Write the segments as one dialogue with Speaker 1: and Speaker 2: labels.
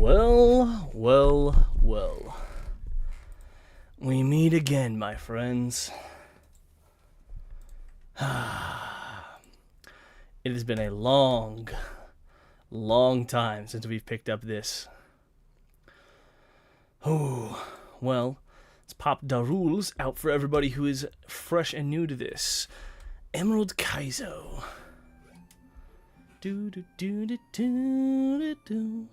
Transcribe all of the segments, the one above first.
Speaker 1: Well, well, well. We meet again, my friends. It has been a long time since we've picked up this. Oh, well, let's pop the rules out for everybody who is fresh and new to this. Emerald Kaizo. Do do do do do do do.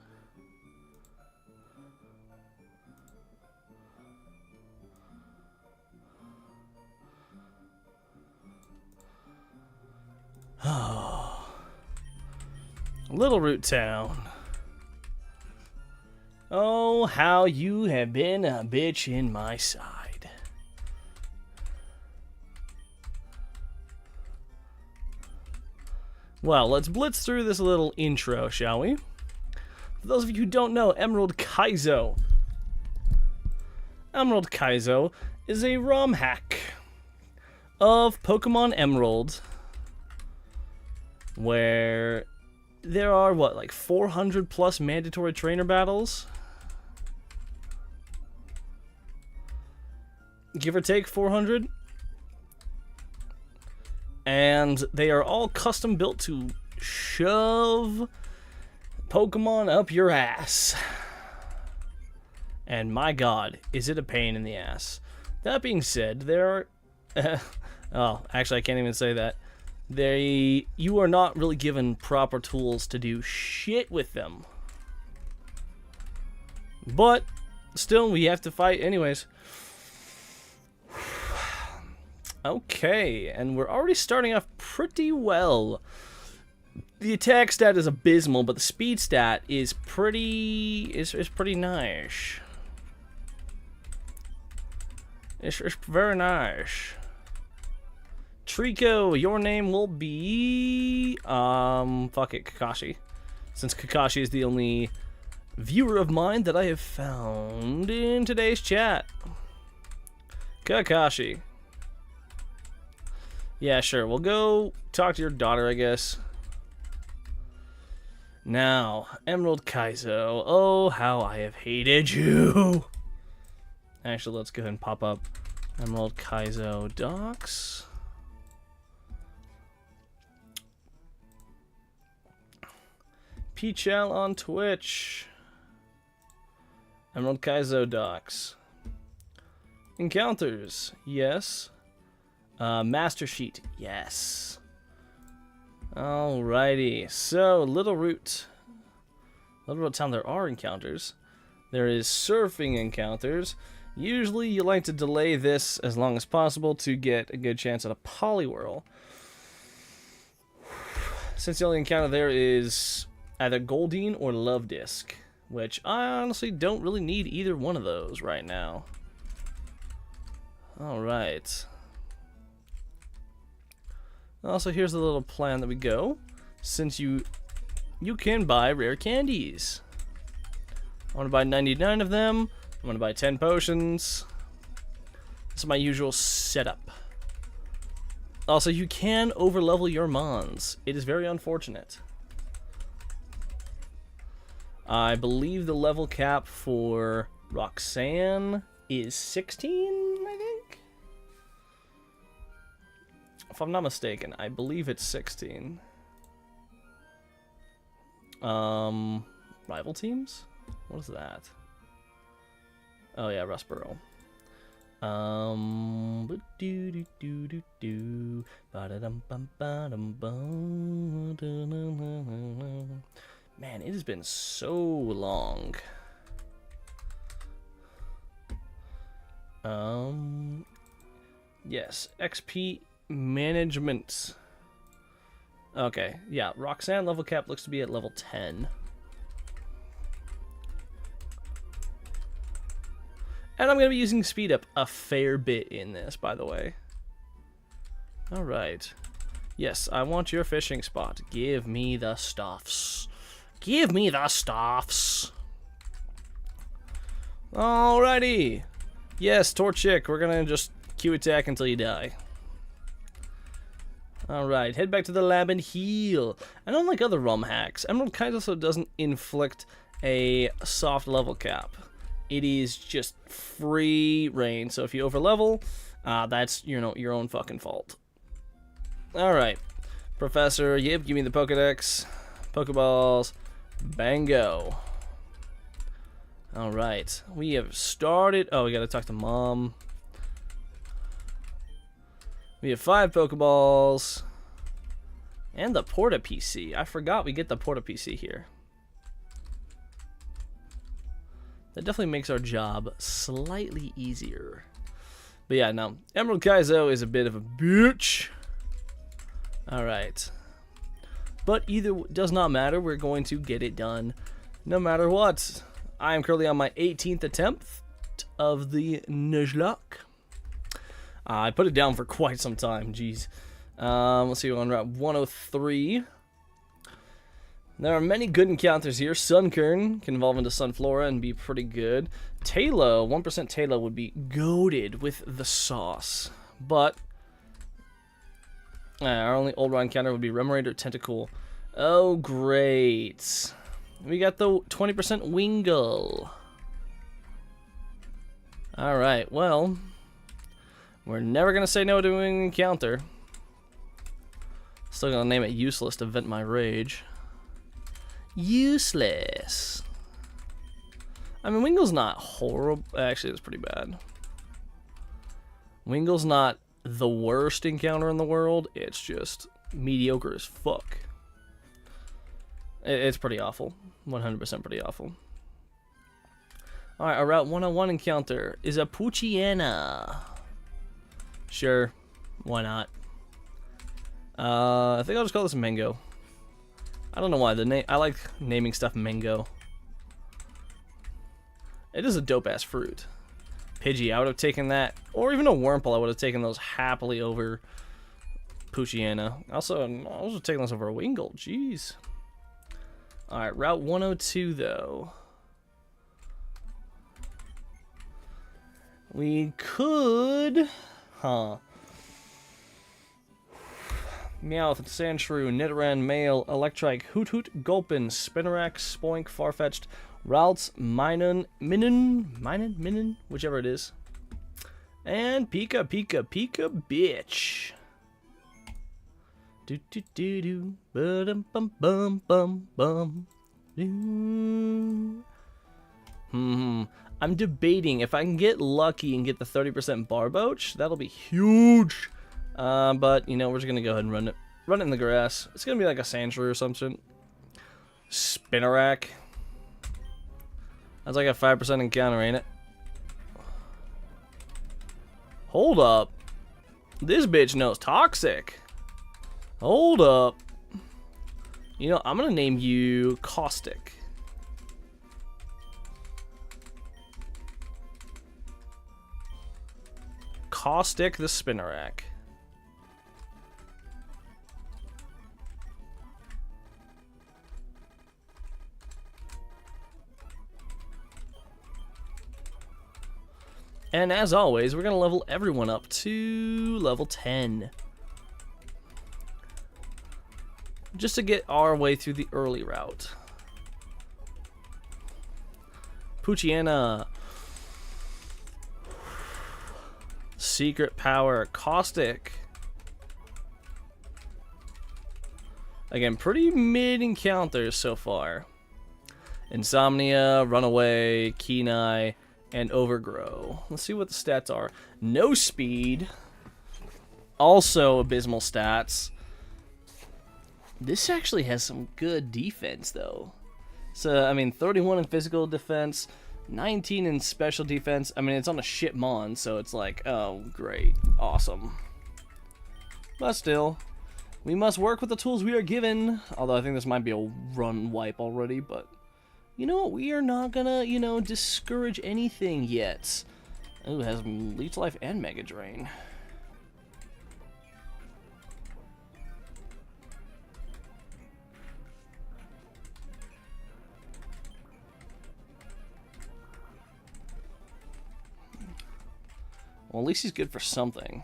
Speaker 1: Oh, Little Root Town. Oh, how you have been a bitch in my side. Well, let's blitz through this little intro, shall we? For those of you who don't know, Emerald Kaizo. Emerald Kaizo is a ROM hack of Pokemon Emerald, where there are, what, like 400 plus mandatory trainer battles? Give or take 400? And they are all custom built to shove Pokemon up your ass. And my god, is it a pain in the ass. That being said, there are... oh, actually I can't even say that. You are not really given proper tools to do shit with them. But, still, we have to fight anyways. Okay, and we're already starting off pretty well. The attack stat is abysmal, but the speed stat is pretty nice. It's very nice. Trico, your name will be fuck it, Kakashi. Since Kakashi is the only viewer of mine that I have found in today's chat. Kakashi. Yeah, sure. We'll go talk to your daughter, I guess. Now, Emerald Kaizo. Oh, how I have hated you. Actually, let's go ahead and pop up Emerald Kaizo docs. Peachel on Twitch. Emerald Kaizo docs. Encounters. Yes. Master Sheet, yes. Alrighty, so Little Root Town, there are encounters. There is surfing encounters. Usually you like to delay this as long as possible to get a good chance at a Poliwhirl. Since the only encounter there is either Goldeen or Love Disc, which I honestly don't really need either one of those right now. Alright. Also, here's the little plan that we go. Since you can buy rare candies. I want to buy 99 of them. I'm going to buy 10 potions. This is my usual setup. Also, you can overlevel your mons. It is very unfortunate. I believe the level cap for Roxanne is 16, I think? If I'm not mistaken, I believe it's 16. Rival teams? What is that? Oh yeah, Rustboro. Man, it has been so long. Yes, XP management. Okay, yeah, Roxanne level cap looks to be at level 10. And I'm going to be using speed up a fair bit in this, by the way. Alright. Yes, I want your fishing spot. Give me the stuffs. Give me the stuffs. Alrighty. Yes, Torchic, we're going to just Q attack until you die. Alright, head back to the lab and heal. And unlike other ROM hacks, Emerald Kaizo doesn't inflict a soft level cap. It is just free reign. So if you over level, that's your own fucking fault. All right, Professor. Yep, give me the Pokedex, Pokeballs, bango. All right, we have started. Oh, we gotta talk to Mom. We have 5 Pokeballs and the Porta PC. I forgot we get the Porta PC here. That definitely makes our job slightly easier. But yeah, no, Emerald Kaizo is a bit of a bitch. All right, but either does not matter. We're going to get it done, no matter what. I am currently on my 18th attempt of the Nuzlocke. I put it down for quite some time. Jeez. Let's see. We're on Route 103. There are many good encounters here. Sunkern can evolve into Sunflora and be pretty good. Talo, 1% Talo would be goated with the sauce. But our only old raw encounter would be Remorator Tentacool. Oh, great. We got the 20% Wingull. Alright, well, we're never going to say no to an encounter. Still going to name it Useless to vent my rage. Useless. I mean, Wingull's not horrible. Actually, it's pretty bad. Wingull's not the worst encounter in the world. It's just mediocre as fuck. It's pretty awful. 100% pretty awful. Alright, our Route 101 encounter is a Poochyena. Sure. Why not? I think I'll just call this Mango. I don't know why. I like naming stuff Mango. It is a dope-ass fruit. Pidgey, I would have taken that. Or even a Wurmple, I would have taken those happily over Poochyena. Also, I was taking those over a Wingull. Jeez. Alright, Route 102, though. We could... Huh. Meowth, Sandshrew, Nidoran, Male, Electrike, Hoot, Gulpin, Spinarak, Spoink, Farfetch'd, Ralts, Minun, whichever it is. And Pika, bitch. Do, ba-dum, bum, bum, bum, bum. I'm debating if I can get lucky and get the 30% Barboach. That'll be huge. But you know, we're just gonna go ahead and run it in the grass. It's gonna be like a Sandshrew or something. Spinarak. That's like a 5% encounter, ain't it? Hold up. This bitch knows Toxic. Hold up. You know, I'm gonna name you Caustic. Caustic the Spinarak. And as always, we're going to level everyone up to level 10. Just to get our way through the early route. Poochyena. Secret Power. Caustic. Again, pretty mid encounters so far. Insomnia, Runaway, Kenai, and Overgrow. Let's see what the stats are. No speed. Also abysmal stats. This actually has some good defense, though. So, I mean, 31 in physical defense, 19 in special defense. I mean, it's on a shit mon, so it's like, oh, great. Awesome. But still, we must work with the tools we are given. Although I think this might be a run wipe already, but... You know what? We are not gonna, you know, discourage anything yet. Ooh, it has Leech Life and Mega Drain. Well, at least he's good for something.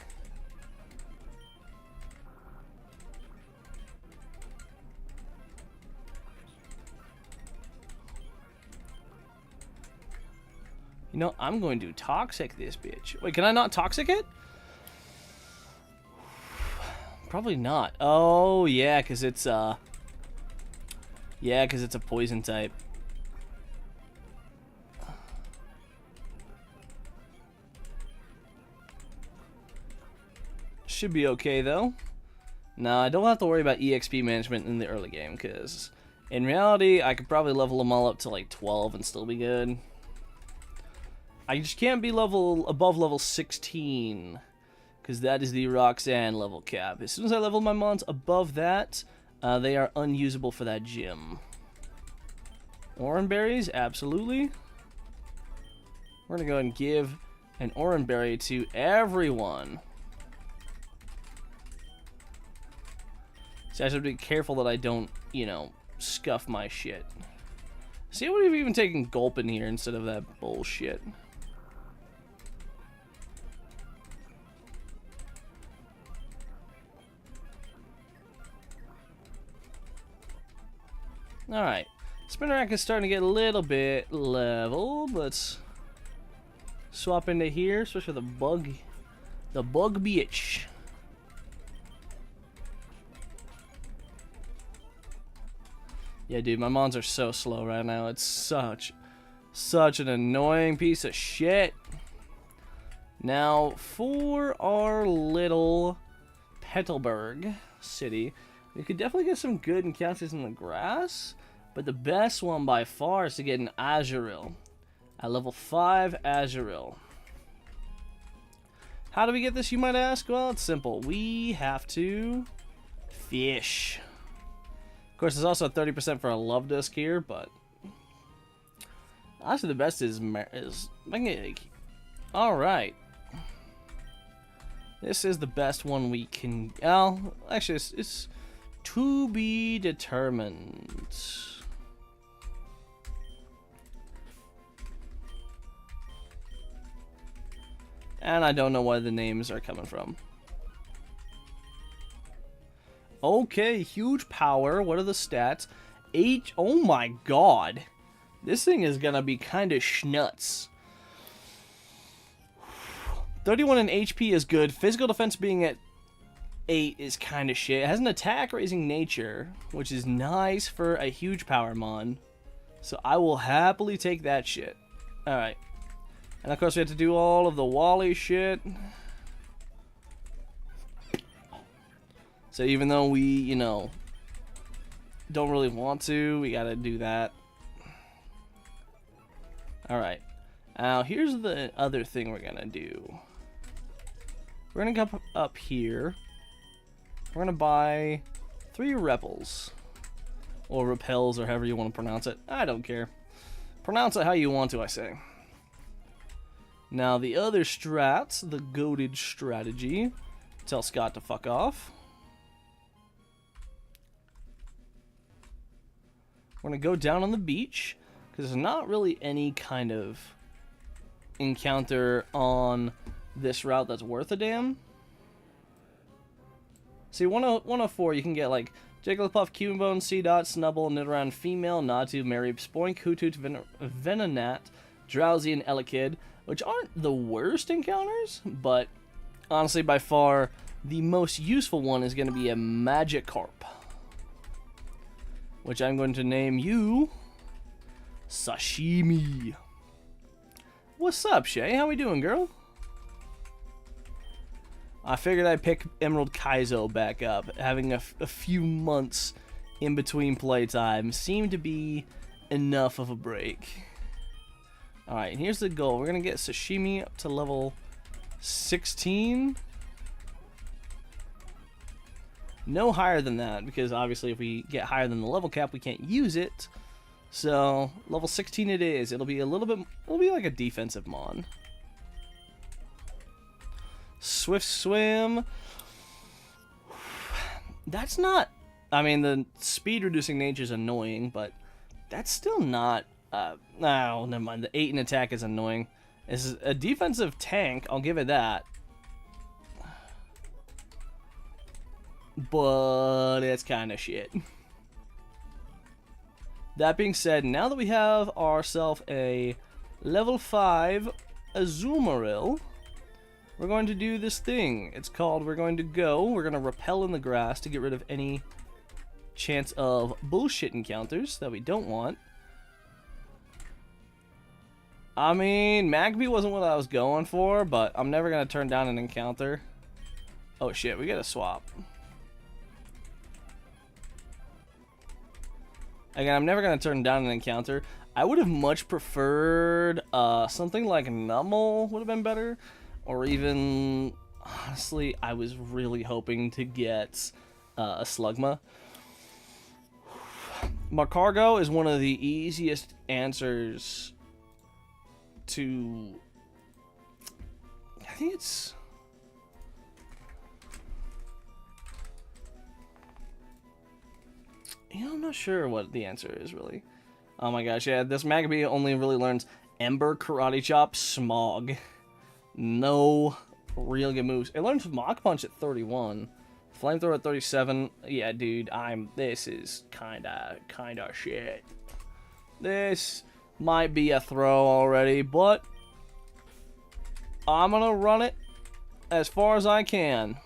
Speaker 1: You know, I'm going to toxic this bitch. Wait, can I not toxic it? Probably not. Oh, yeah, because it's, yeah, because it's a poison type. Should be okay, though. Now, I don't have to worry about EXP management in the early game, because in reality, I could probably level them all up to, like, 12 and still be good. I just can't be above level 16, because that is the Roxanne level cap. As soon as I level my mons above that, they are unusable for that gym. Oran berries, absolutely. We're going to go ahead and give an Oran berry to everyone. So I should be careful that I don't, you know, scuff my shit. See, I would have even taken gulp in here instead of that bullshit. Alright. Spinner rack is starting to get a little bit level. Let's swap into here, especially the bug bitch. Yeah, dude, my mons are so slow right now. It's such an annoying piece of shit. Now, for our little Petalburg city, we could definitely get some good encounters in the grass, but the best one by far is to get an Azuril. At level 5 Azuril. How do we get this, you might ask? Well, it's simple. We have to fish. Of course, there's also 30% for a love disc here, but honestly, the best is magnetic. All right, this is the best one we can. Well, actually, it's to be determined. And I don't know where the names are coming from. Okay, huge power. What are the stats? Oh my god. This thing is gonna be kind of schnuts. 31 in HP is good. Physical defense being at 8 is kind of shit. It has an attack raising nature, which is nice for a huge power mon. So I will happily take that shit. Alright. And of course we have to do all of the Wally shit. So even though we, you know, don't really want to, we gotta do that. Alright. Now, here's the other thing we're gonna do. We're gonna come up here. We're gonna buy 3 Repels. Or Repels, or however you want to pronounce it. I don't care. Pronounce it how you want to, I say. Now, the other strats, the goated strategy. Tell Scott to fuck off. We're going to go down on the beach, because there's not really any kind of encounter on this route that's worth a damn. See, 104, you can get, like, Jigglypuff, Cubone, Seedot, Snubble, Nidoran, Female, Natu, Mary, Spoink, Hoothoot, Venonat, Drowsy, and Elekid, which aren't the worst encounters, but honestly, by far, the most useful one is going to be a Magikarp. Which I'm going to name you Sashimi. What's up, Shay? How we doing, girl? I figured I'd pick Emerald Kaizo back up. Having a few months in between playtime seemed to be enough of a break. Alright, and here's the goal. We're going to get Sashimi up to level 16. No higher than that, because obviously if we get higher than the level cap, we can't use it. So, level 16 it is. It'll be like a defensive mon. Swift Swim. That's not, I mean, the speed reducing nature is annoying, but that's still not, no, never mind. The 8 in attack is annoying. This is a defensive tank, I'll give it that. But it's kind of shit. That being said, now that we have ourselves a Level 5 Azumarill. We're going to do this thing. It's called, we're going to repel in the grass to get rid of any chance of bullshit encounters that we don't want. I mean, Magby wasn't what I was going for, but I'm never going to turn down an encounter. Oh shit, we gotta swap. Again, I'm never going to turn down an encounter. I would have much preferred something like Nummel would have been better. Or even, honestly, I was really hoping to get a Slugma. Magcargo is one of the easiest answers to... I think it's... You know, I'm not sure what the answer is, really. Oh my gosh, yeah, this Magby only really learns Ember, Karate Chop, Smog. No real good moves. It learns Mach Punch at 31. Flamethrower at 37. Yeah, dude, this is kinda shit. This might be a throw already, but I'm gonna run it as far as I can.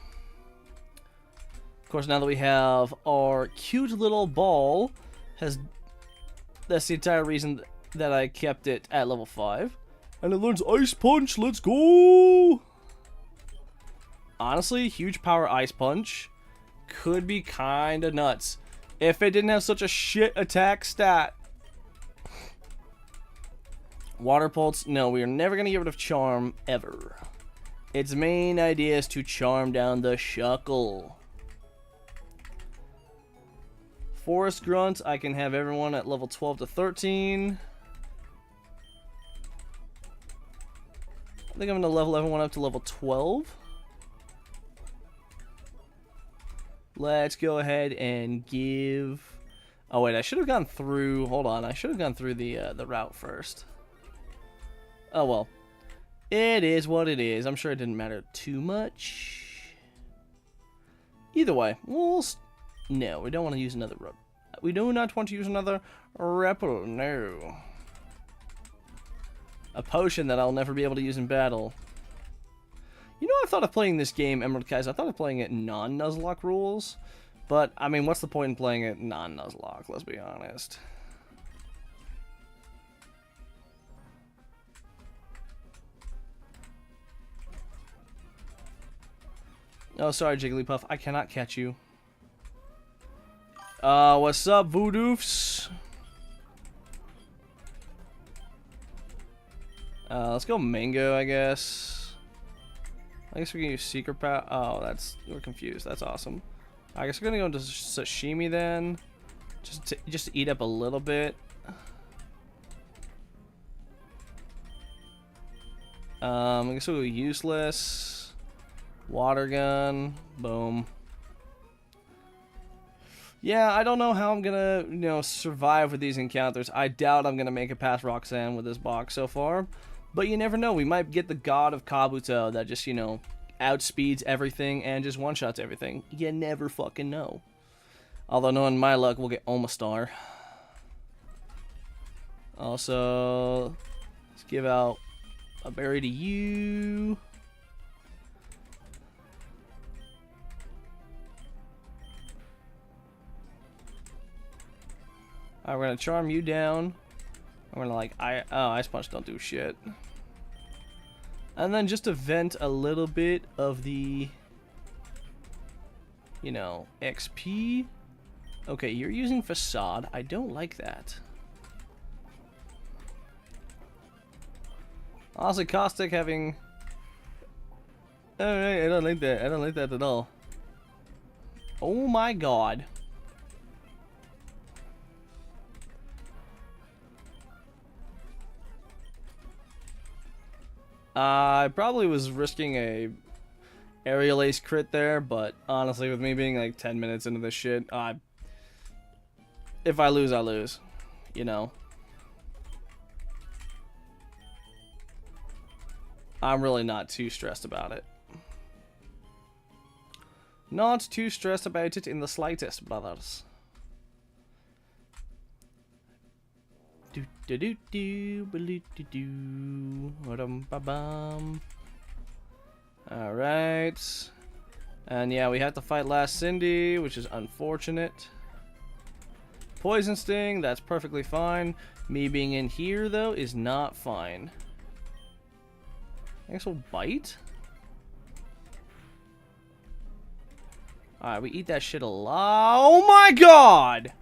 Speaker 1: Of course, now that we have our cute little ball, that's the entire reason that I kept it at level 5. And it learns Ice Punch. Let's go! Honestly, huge power Ice Punch could be kind of nuts if it didn't have such a shit attack stat. Water Pulse. No, we are never going to get rid of Charm, ever. Its main idea is to charm down the Shuckle. Forest Grunt, I can have everyone at level 12 to 13. I think I'm going to level everyone up to level 12. Let's go ahead and give... Oh, wait, I should have gone through... Hold on, I should have gone through the route first. Oh, well. It is what it is. I'm sure it didn't matter too much. Either way, we'll... No, we don't want to use another... We do not want to use another Repel, no. A potion that I'll never be able to use in battle. You know, I thought of playing this game, Emerald Kaizo. I thought of playing it non-Nuzlocke rules. But, I mean, what's the point in playing it non-Nuzlocke? Let's be honest. Oh, sorry, Jigglypuff. I cannot catch you. What's up, Voodoofs? Let's go Mango, I guess. I guess we can use Secret Power. Oh, we're confused. That's awesome. I guess we're gonna go into Sashimi then. Just to eat up a little bit. I guess we'll go Useless. Water Gun. Boom. Yeah, I don't know how I'm gonna, survive with these encounters. I doubt I'm gonna make it past Roxanne with this box so far. But you never know. We might get the God of Kabuto that just, outspeeds everything and just one-shots everything. You never fucking know. Although, knowing my luck, we'll get Omastar. Also, let's give out a berry to you. Alright, we're gonna charm you down. I'm gonna Ice Punch don't do shit. And then just to vent a little bit of the, XP. Okay, you're using Facade. I don't like that. Honestly, Caustic having... Alright, I don't like that. I don't like that at all. Oh my god. I probably was risking a Aerial Ace crit there, but honestly, with me being like 10 minutes into this shit, if I lose, I lose. I'm really not too stressed about it. Not too stressed about it in the slightest, brothers. Do do do do do do. Ba-dum-ba-bum. All right. And yeah, we have to fight last Cindy, which is unfortunate. Poison Sting, that's perfectly fine. Me being in here, though, is not fine. I guess we'll bite? Alright, we eat that shit alive. Oh my god!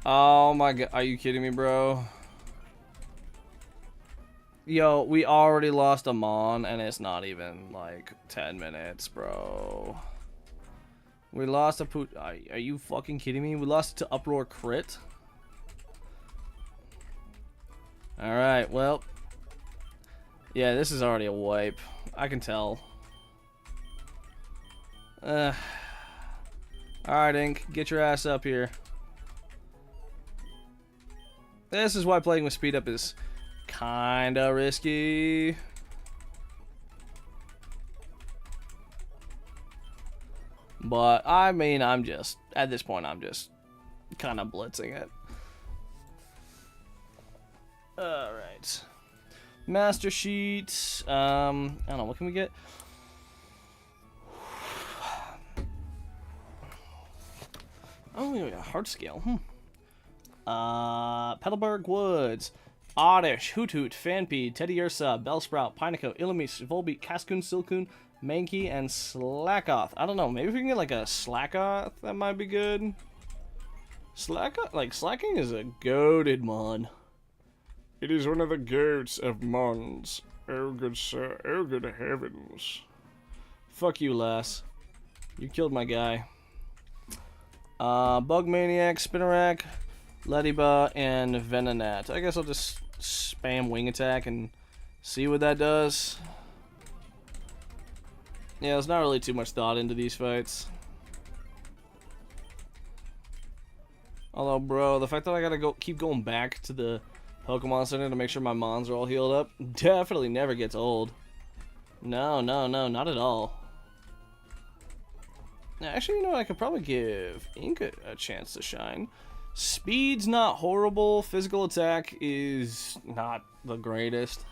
Speaker 1: Oh my god, are you kidding me, bro? Yo, we already lost a Mon, and it's not even, like, 10 minutes, bro. We lost a Poot. Are you fucking kidding me? We lost to Uproar Crit? Alright, well. Yeah, this is already a wipe. I can tell. Alright, Ink. Get your ass up here. This is why playing with speed up is kinda risky. But, I mean, at this point, I'm just kind of blitzing it. Alright. Master Sheet. I don't know, what can we get? Oh, we got a hard scale. Petalburg Woods. Oddish, Hoot Hoot, Fanpede, Teddy Ursa, Bellsprout, Pineco, Illumise, Volbeat, Cascoon, Silcoon, Mankey, and Slackoth. I don't know, maybe if we can get like a Slackoth, that might be good. Slacking is a goated mon. It is one of the goats of mons. Oh good sir, oh good heavens. Fuck you, lass. You killed my guy. Bug Maniac, Spinnerack, Ladybug, and Venonat. I guess I'll just spam Wing Attack and see what that does. Yeah, there's not really too much thought into these fights. Although, bro, the fact that I gotta keep going back to the Pokemon Center to make sure my Mons are all healed up definitely never gets old. No, not at all. Actually, you know what? I could probably give Ink a chance to shine. Speed's not horrible. Physical attack is not the greatest.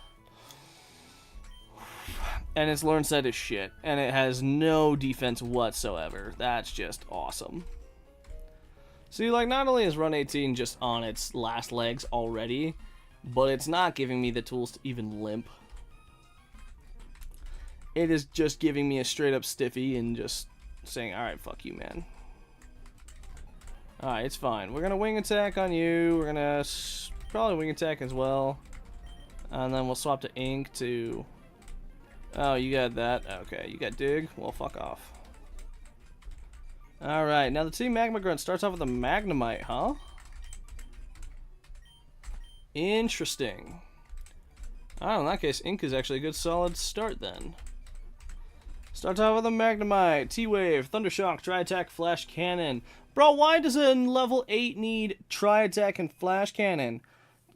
Speaker 1: And its learn set is shit. And it has no defense whatsoever. That's just awesome. See, like, not only is Run 18 just on its last legs already, but it's not giving me the tools to even limp. It is just giving me a straight up stiffy and just saying, alright, fuck you, man. Alright, it's fine. We're gonna Wing Attack on you. We're gonna probably Wing Attack as well. And then we'll swap to Ink to... Oh, you got that. Okay, you got Dig. Well, fuck off. Alright, now the Team Magma Grunt starts off with a Magnemite, huh? Interesting. Oh, in that case, Ink is actually a good solid start then. Starts off with a Magnemite, T-Wave, Thundershock, Tri-Attack, Flash Cannon. Bro, why does a level 8 need Tri-Attack and Flash Cannon?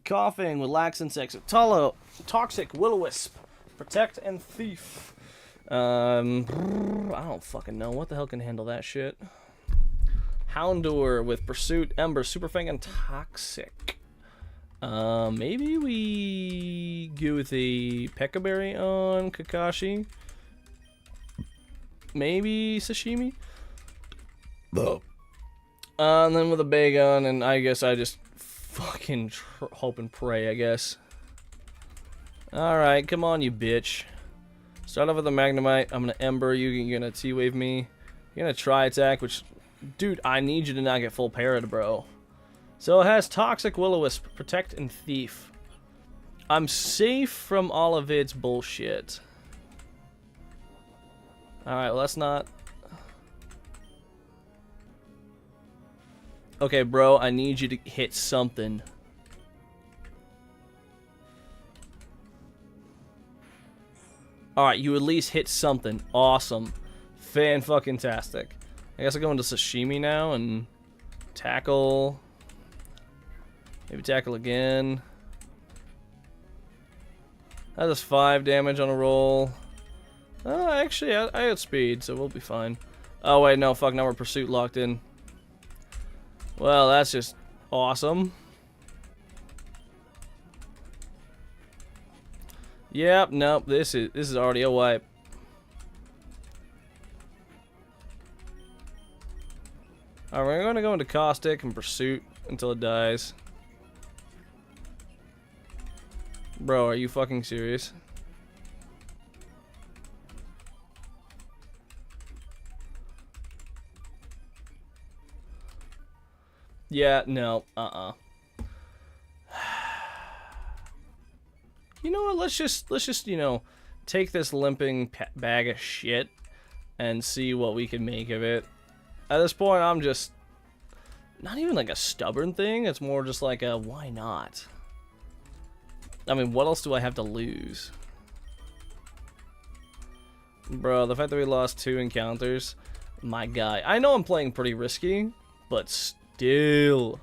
Speaker 1: Coughing with Lax Insects, Tolo, Toxic, Will-O-Wisp, Protect, and Thief. I don't fucking know. What the hell can handle that shit? Houndour with Pursuit, Ember, Superfang, and Toxic. Maybe we go with a Pekka-Berry on Kakashi. Maybe Sashimi. And then with a Bagon, and I guess I just fucking hope and pray, I guess. Alright, come on, you bitch. Start off with a Magnemite. I'm gonna Ember you. You're gonna T-Wave me. You're gonna Tri-Attack, which... Dude, I need you to not get full parried, bro. So it has Toxic, Will-O-Wisp, Protect, and Thief. I'm safe from all of its bullshit. Alright, well, let's not... Okay, bro, I need you to hit something. Alright, you at least hit something. Awesome. Fan-fucking-tastic. I guess I'll go into Sashimi now and tackle. Maybe tackle again. That does 5 damage on a roll. Actually, I had speed, so we'll be fine. Oh, wait, no, fuck, now we're Pursuit locked in. Well, that's just awesome. Yep, nope, this is already a wipe. Alright, we're gonna go into Caustic and Pursuit until it dies. Bro, are you fucking serious? Yeah, no, You know what? Let's just you know, take this limping bag of shit and see what we can make of it. At this point, I'm just not even like a stubborn thing. It's more just like a why not? I mean, what else do I have to lose? Bro, the fact that we lost 2 encounters, my guy. I know I'm playing pretty risky, but still.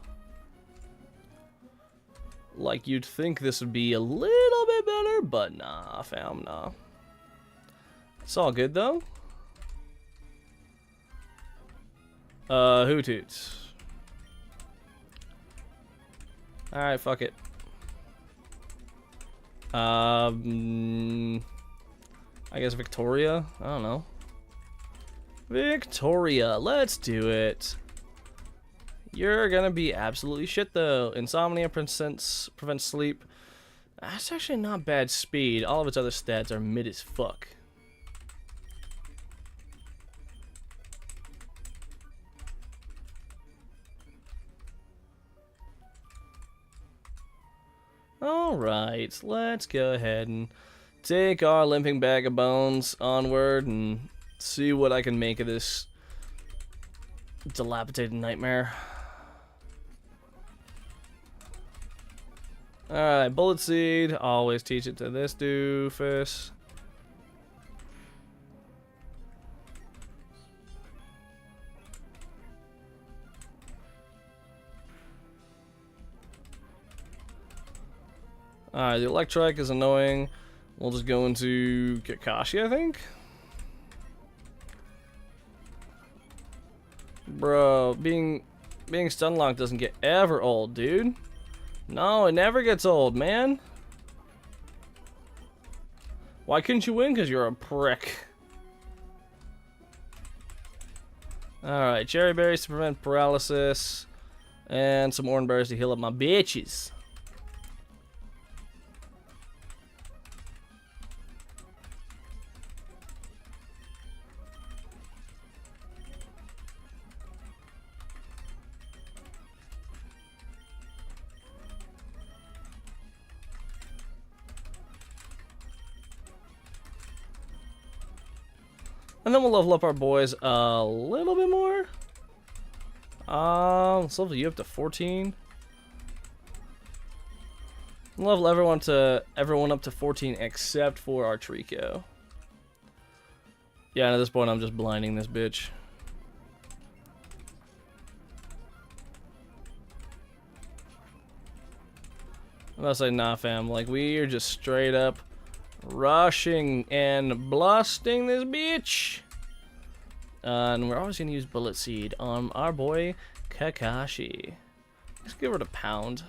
Speaker 1: Like, you'd think this would be a little bit better, but nah, fam, nah. It's all good, though. Who toots? Alright, fuck it. I guess Victoria? I don't know. Victoria, let's do it. You're gonna be absolutely shit though. Insomnia prevents sleep. That's actually not bad speed. All of its other stats are mid as fuck. Alright, let's go ahead and take our limping bag of bones onward and see what I can make of this dilapidated nightmare. Alright, bullet seed. Always teach it to this doofus. Alright, the Electrike is annoying. We'll just go into Kakashi, I think. Bro, being stun locked doesn't get ever old, dude. No, it never gets old, man. Why couldn't you win? Because you're a prick. Alright, cherry berries to prevent paralysis. And some orange berries to heal up my bitches. And then we'll level up our boys a little bit more. Let's level you up to 14. We'll level everyone up to 14 except for our Trico. Yeah, and at this point I'm just blinding this bitch. I'm gonna say, nah fam, like we are just straight up rushing and blasting this bitch. And we're always gonna use bullet seed on our boy Kakashi. Let's give it a pound.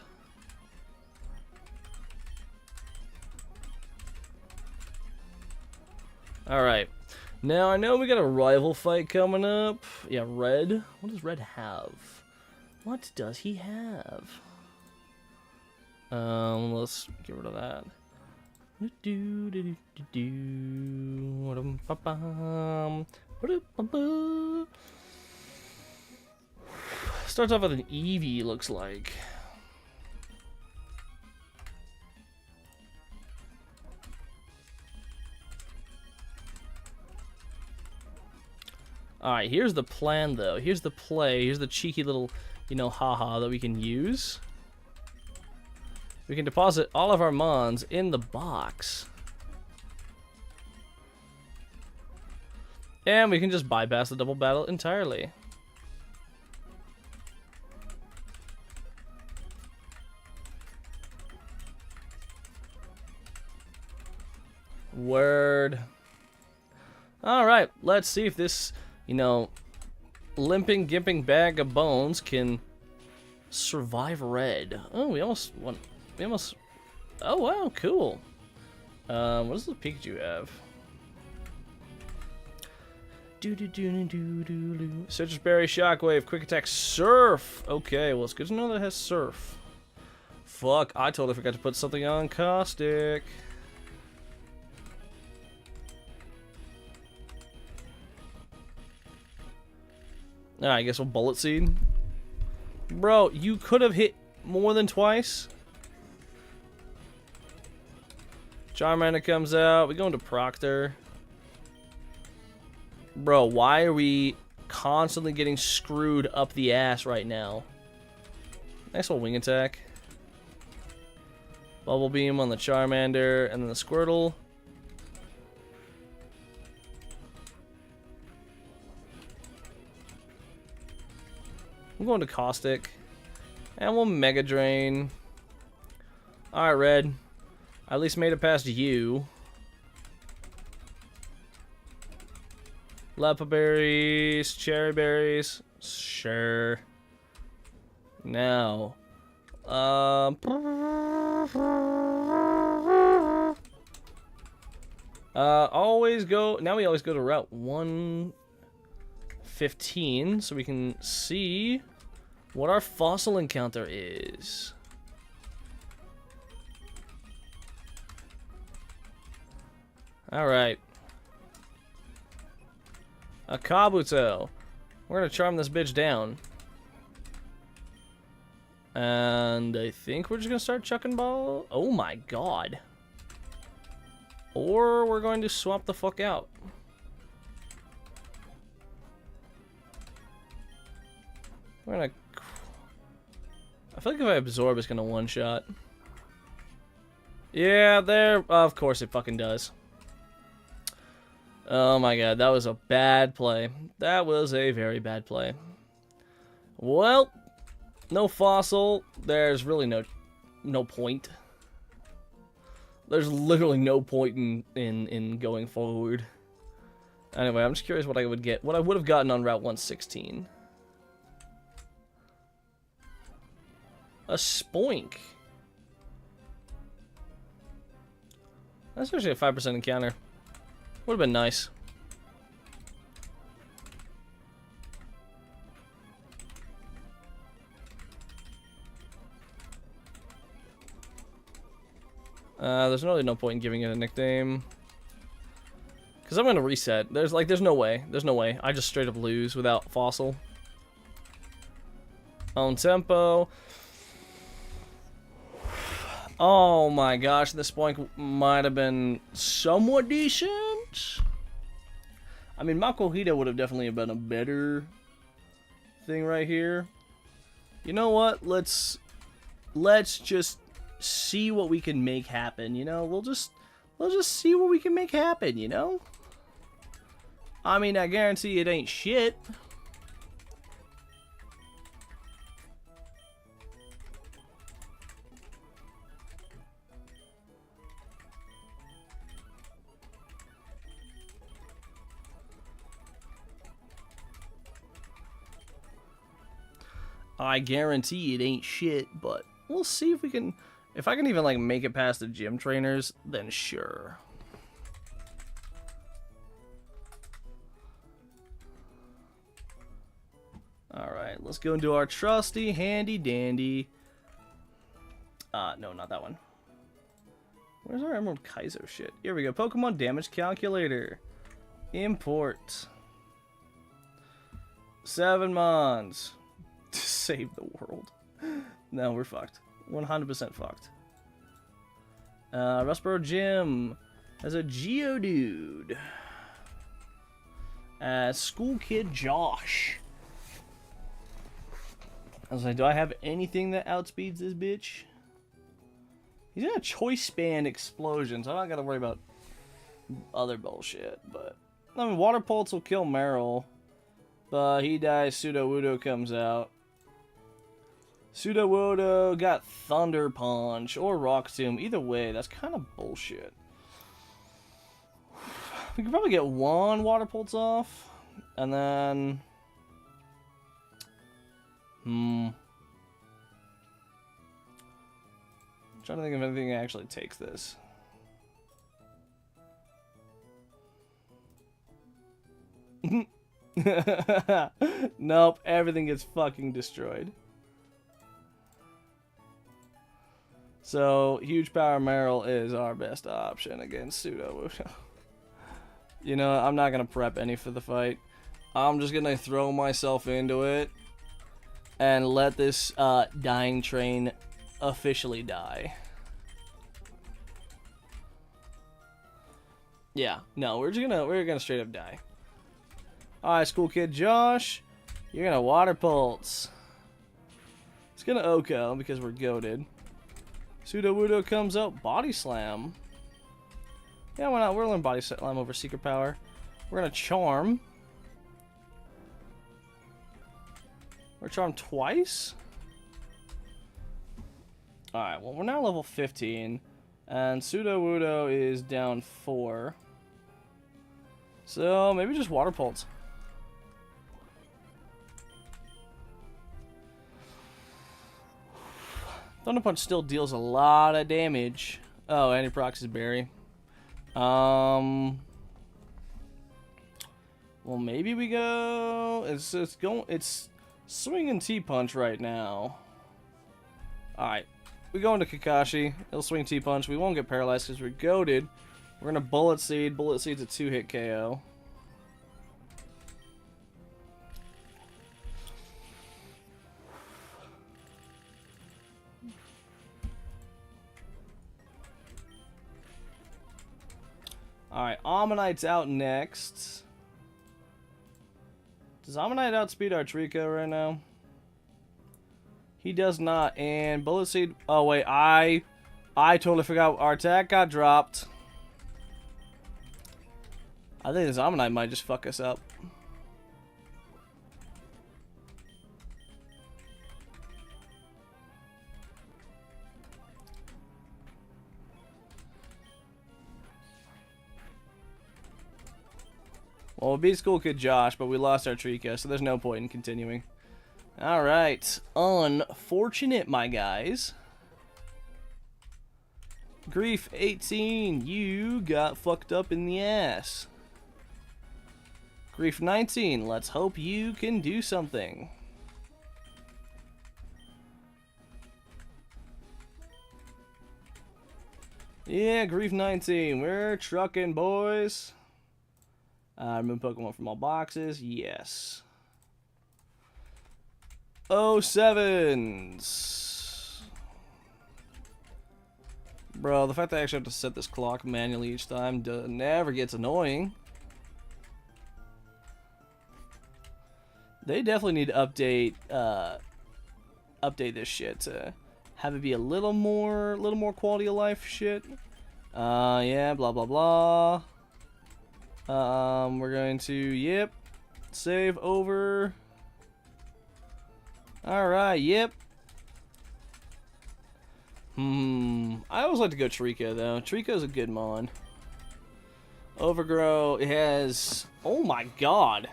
Speaker 1: Alright. Now I know we got a rival fight coming up. Yeah, Red. What does Red have? What does he have? Let's get rid of that. Starts off with an Eevee, looks like. Alright, here's the plan though. Here's the play. Here's the cheeky little, you know, haha that we can use. We can deposit all of our mons in the box. And we can just bypass the double battle entirely. Word. Alright, let's see if this, you know, limping, gimping bag of bones can survive Red. Oh, we almost won. Oh wow, cool. What does the Pikachu have? Citrus Berry, Shockwave, Quick Attack, Surf. Okay, well, it's good to know that it has Surf. Fuck, I totally forgot to put something on Caustic. Alright, I guess we'll Bullet Seed. Bro, you could have hit more than twice. Charmander comes out. We go into Proctor. Bro, why are we constantly getting screwed up the ass right now? Nice little Wing Attack. Bubble Beam on the Charmander, and then the Squirtle. I'm going to Caustic. And we'll Mega Drain. Alright, Red. I at least made it past you. Lepa berries, cherry berries. Sure. Now. Always go. Now we always go to Route 115 so we can see what our fossil encounter is. Alright. A Kabuto. We're gonna charm this bitch down. And I think we're just gonna start chucking ball. Oh my god. Or we're going to swap the fuck out. We're gonna... I feel like if I absorb, it's gonna one-shot. Yeah, there... Of course it fucking does. Oh my god, that was a bad play. That was a very bad play. Well, no fossil. There's really no point. There's literally no point in going forward. Anyway, I'm just curious what I would get. What I would have gotten on Route 116. A Spoink. That's actually a 5% encounter. Would have been nice. There's really no point in giving it a nickname. Because I'm going to reset. There's no way. There's no way. I just straight up lose without Fossil. On tempo. Oh my gosh, this Spoink might have been somewhat decent. I mean, Makuhita would have definitely been a better thing right here. You know what? Let's just see what we can make happen, you know? We'll just see what we can make happen, you know? I mean, I guarantee it ain't shit. I guarantee it ain't shit, but we'll see if we can... If I can even, like, make it past the gym trainers, then sure. Alright, let's go into our trusty, handy-dandy... no, not that one. Where's our Emerald Kaizo shit? Here we go. Pokemon Damage Calculator. Import. 7 Mons. To save the world. No, we're fucked. 100% fucked. Rustboro Gym has a Geodude. School Kid Josh. I was like, do I have anything that outspeeds this bitch? He's got a Choice Band Explosion, so I don't gotta worry about other bullshit. But I mean, Water Pulse will kill Meryl, but he dies. Sudowoodo comes out. Sudowoodo got Thunder Punch or Rock Tomb. Either way, that's kind of bullshit. We could probably get one Water Pulse off, and then... I'm trying to think of anything that actually takes this. Nope, everything gets fucking destroyed. So, huge power Meryl is our best option against Pseudo Wudo. You know, I'm not going to prep any for the fight. I'm just going to throw myself into it and let this dying train officially die. Yeah, no, we're gonna straight up die. Alright, school kid Josh, you're gonna water pulse. It's gonna Oko because we're goated. Pseudo Wudo comes out, body slam. Yeah, why not? We're gonna learn body slam over secret power. We're gonna charm. We're charmed twice. Alright, well we're now level 15. And Pseudo Wudo is down 4. So maybe just water pulse. Thunder Punch still deals a lot of damage. Oh, and he procs his berry. Well, maybe we go. It's swinging T-Punch right now. All right, we go into Kakashi. He'll swing T-Punch. We won't get paralyzed because we're goated. We're gonna Bullet Seed. Bullet Seed's a 2-hit KO. Alright, Ammonite's out next. Does Ammonite outspeed Artrico right now? He does not. And Bullet Seed... Oh, wait. I totally forgot. Our attack got dropped. I think this Ammonite might just fuck us up. Well, we beat School Kid Josh, but we lost our Trika, so there's no point in continuing. Alright. Unfortunate, my guys. Grief 18, you got fucked up in the ass. Grief 19, let's hope you can do something. Yeah, Grief 19, we're trucking, boys. Remove Pokemon from all boxes. Yes. 07s. Bro, the fact that I actually have to set this clock manually each time never gets annoying. They definitely need to update this shit to have it be a little more quality of life shit. Yeah, blah blah blah. We're going to, yep, save over. Alright, yep. I always like to go Trico, though. Trico's a good mon. Overgrow, it has, oh my god.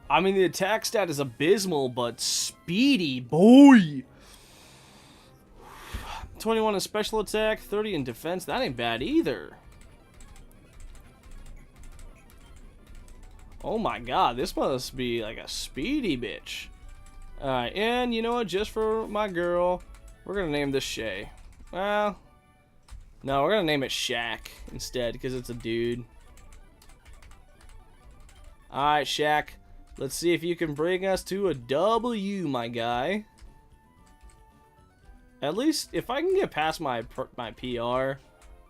Speaker 1: I mean, the attack stat is abysmal, but speedy, boy. 21 in special attack, 30 in defense. That ain't bad either. Oh my god, this must be like a speedy bitch. Alright, and you know what? Just for my girl, we're gonna name this Shay. Well, no, we're gonna name it Shaq instead because it's a dude. Alright, Shaq. Let's see if you can bring us to a W, my guy. At least, if I can get past my PR,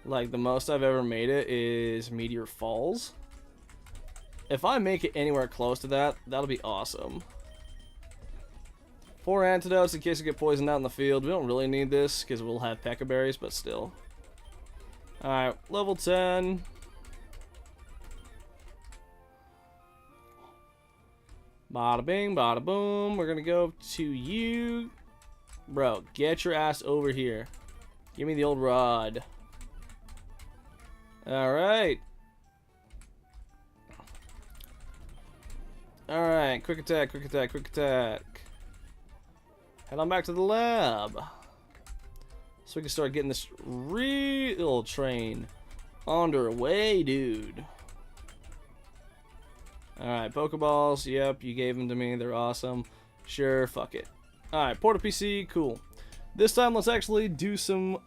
Speaker 1: like the most I've ever made it is Meteor Falls. If I make it anywhere close to that, that'll be awesome. 4 antidotes in case we get poisoned out in the field. We don't really need this because we'll have P.E.K.K.A. berries, but still. Alright, level 10. Bada bing, bada boom. We're gonna go to you. Bro, get your ass over here. Give me the old rod. Alright. Alright, quick attack, quick attack, quick attack. Head on back to the lab. So we can start getting this real train underway, dude. Alright, Pokeballs. Yep, you gave them to me. They're awesome. Sure, fuck it. Alright, Porta PC. Cool. This time, let's actually do some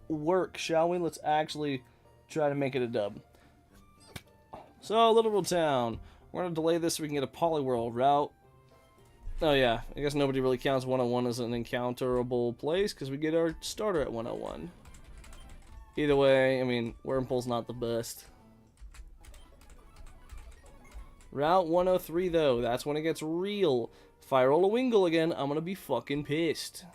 Speaker 1: work, shall we? Let's actually try to make it a dub. So, Little Town. We're going to delay this so we can get a Poliwhirl route. Oh yeah, I guess nobody really counts 101 as an encounterable place because we get our starter at 101. Either way, I mean, Wurmple's not the best. Route 103 though, that's when it gets real. If I roll a Wingull again, I'm gonna be fucking pissed.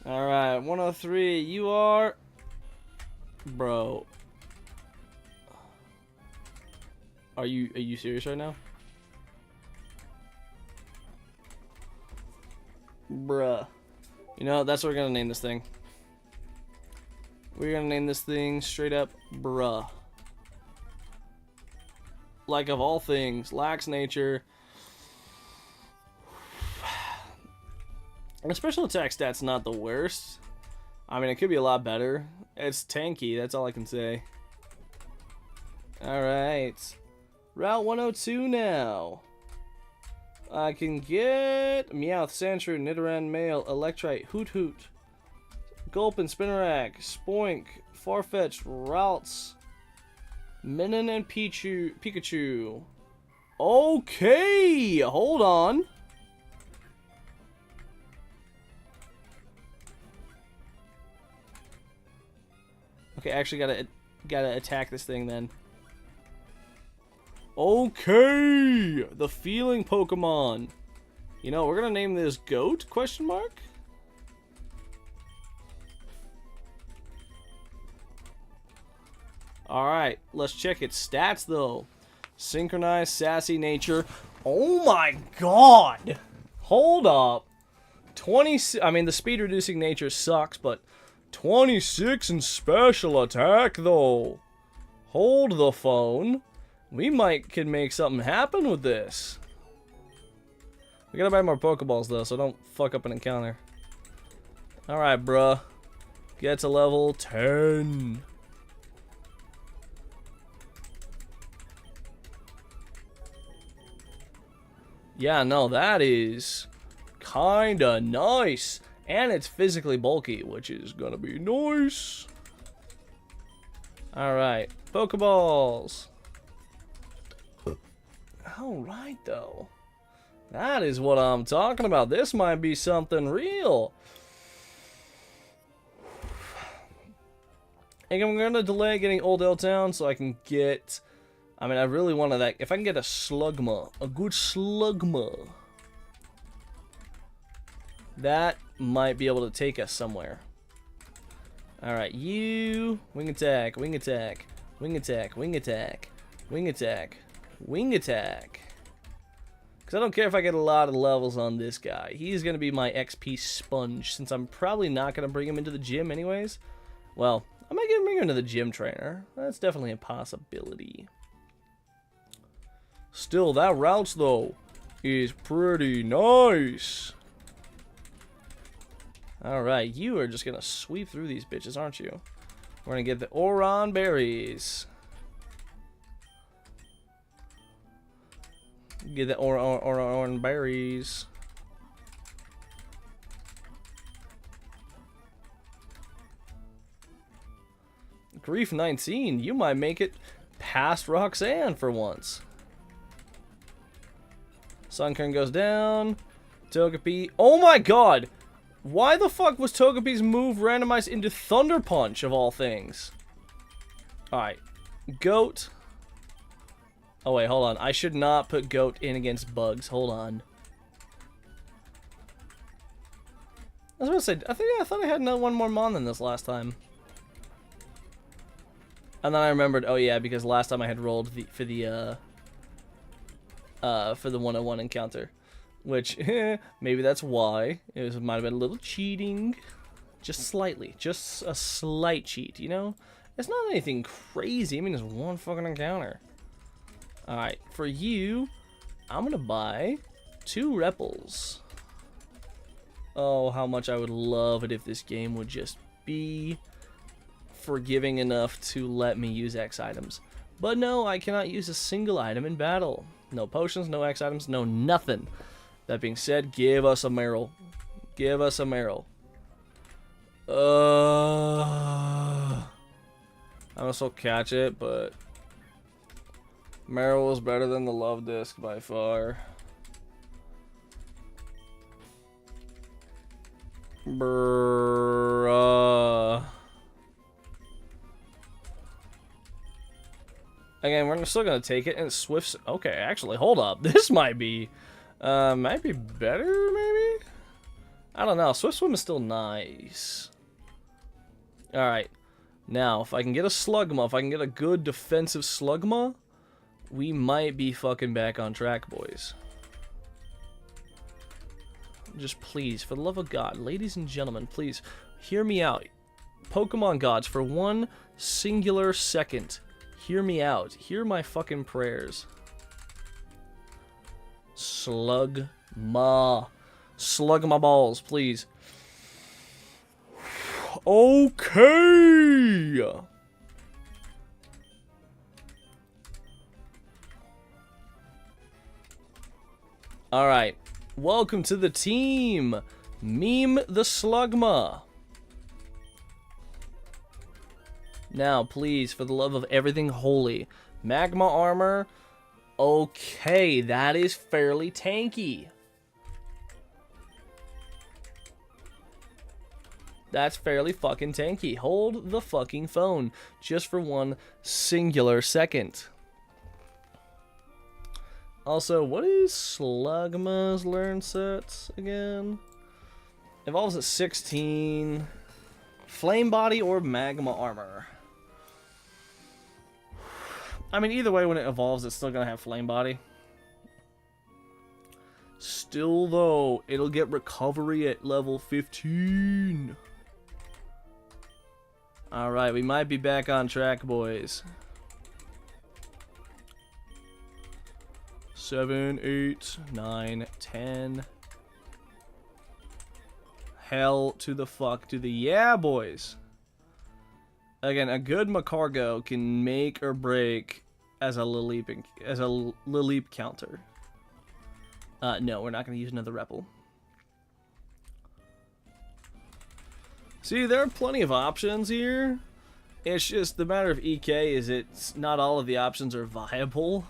Speaker 1: Alright, 103, you are... Bro. Are you serious right now? Bruh. You know, that's what we're gonna name this thing. We're gonna name this thing straight up Bruh. Like, of all things, Lax Nature. And special attack stat's not the worst. I mean, it could be a lot better. It's tanky, that's all I can say. Alright. Route 102 now. I can get Meowth, Sandshrew, Nidoran, Male, Electrite, Hoot Hoot, Gulpin, Spinarak, Spoink, Farfetch'd, Ralts, Minun, and Pikachu. Okay, hold on. Okay, actually gotta attack this thing then. Okay, the feeling Pokemon. You know, we're gonna name this Goat? Question mark. Alright, let's check its stats though. Synchronized, sassy nature. Oh my god! Hold up. 20, I mean, the speed reducing nature sucks, but 26 in special attack though. Hold the phone. We can make something happen with this. We gotta buy more Pokeballs though, so don't fuck up an encounter. Alright, bruh. Get to level 10. Yeah, no, that is kinda nice. And it's physically bulky, which is gonna be nice. Alright, Pokeballs. Alright, though. That is what I'm talking about. This might be something real. And I'm gonna delay getting Old L Town so I can get... I mean, I really wanted that. If I can get a Slugma, a good Slugma, that might be able to take us somewhere. Alright, you... Wing attack, wing attack, wing attack, wing attack, wing attack, wing attack. Because I don't care if I get a lot of levels on this guy. He's going to be my XP sponge, since I'm probably not going to bring him into the gym anyways. Well, I might bring him into the gym trainer. That's definitely a possibility. Still, that routes, though, is pretty nice. Alright, you are just going to sweep through these bitches, aren't you? We're going to get the Oron Berries. Get the Oron Berries. Grief 19, you might make it past Roxanne for once. Sunkern goes down. Togepi. Oh my god! Why the fuck was Togepi's move randomized into Thunder Punch, of all things? Alright. Goat. Oh wait, hold on. I should not put Goat in against Bugs. Hold on. I was gonna say, I thought I had one more Mon than this last time. And then I remembered, oh yeah, because last time I had rolled for the 101 encounter. Which, maybe that's why. It might have been a little cheating. Just slightly. Just a slight cheat, you know? It's not anything crazy. I mean, it's one fucking encounter. Alright, for you, I'm gonna buy 2 Repels. Oh, how much I would love it if this game would just be forgiving enough to let me use X items. But no, I cannot use a single item in battle. No potions, no X items, no nothing. That being said, give us a Meryl. Give us a Meryl. I will still catch it, but Meryl is better than the Love Disc by far. Bruh. Again, we're still gonna take it, and Swift's okay. Actually, hold up. This might be better, maybe. I don't know. Swift Swim is still nice. All right, now if I can get a Slugma, if I can get a good defensive Slugma, we might be fucking back on track, boys. Just please, for the love of God, ladies and gentlemen, please hear me out. Pokemon gods, for one singular second, hear me out. Hear my fucking prayers. Slugma. Slug my balls, please. Okay. Alright. Welcome to the team. Meme the Slugma. Now, please, for the love of everything holy. Magma armor. Okay, that is fairly tanky. That's fairly fucking tanky. Hold the fucking phone just for one singular second. Also, what is Slugma's learn sets again? Evolves at 16. Flame body or magma armor. I mean, either way, when it evolves, it's still gonna have flame body. Still, though, it'll get recovery at level 15. Alright, we might be back on track, boys. 7, 8, 9, 10. Hell to the fuck to the yeah, boys. Again, a good Macargo can make or break as a Lilleep counter. No, we're not going to use another Repel. See, there are plenty of options here. It's just the matter of EK is it's not all of the options are viable.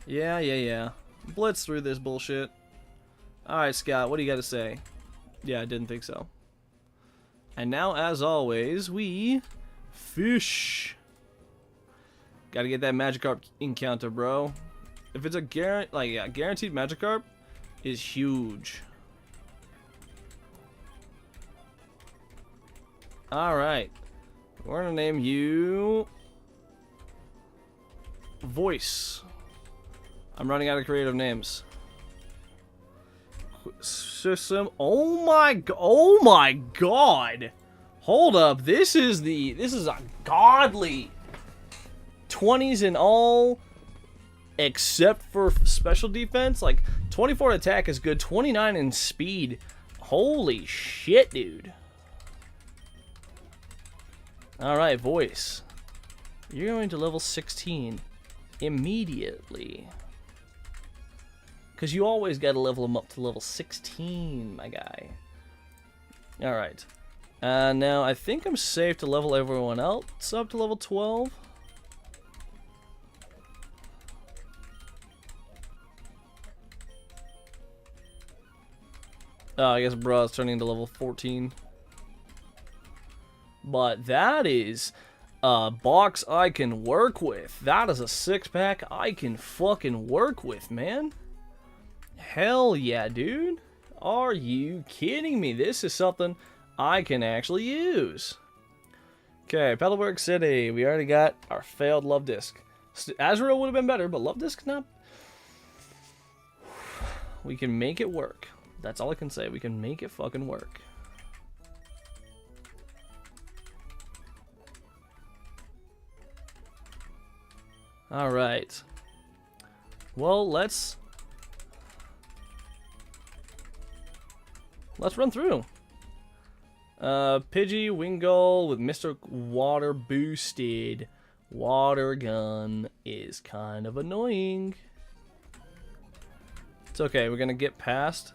Speaker 1: Yeah. Blitz through this bullshit. Alright, Scott, what do you got to say? Yeah, I didn't think so. And now, as always, we fish. Gotta get that Magikarp encounter, bro. If it's a guaranteed Magikarp is huge. Alright. We're gonna name you Voice. I'm running out of creative names. System. Oh my god. Hold up. This is a godly 20s in all except for special defense. Like 24 attack is good, 29 in speed. Holy shit, dude. Alright, Voice. You're going to level 16 immediately. Because you always got to level them up to level 16, my guy. Alright. Now, I think I'm safe to level everyone else up to level 12. Oh, I guess Bruh's turning into level 14. But that is a box I can work with. That is a 6-pack I can fucking work with, man. Hell yeah, dude. Are you kidding me? This is something I can actually use. Okay, Petalburg City. We already got our failed Love Disc. Azrael would have been better, but Love Disc, not. We can make it work. That's all I can say. We can make it fucking work. Alright. Well, let's run through. Pidgey, Wingull with Mr. Water boosted. Water gun is kind of annoying. It's okay, we're gonna get past.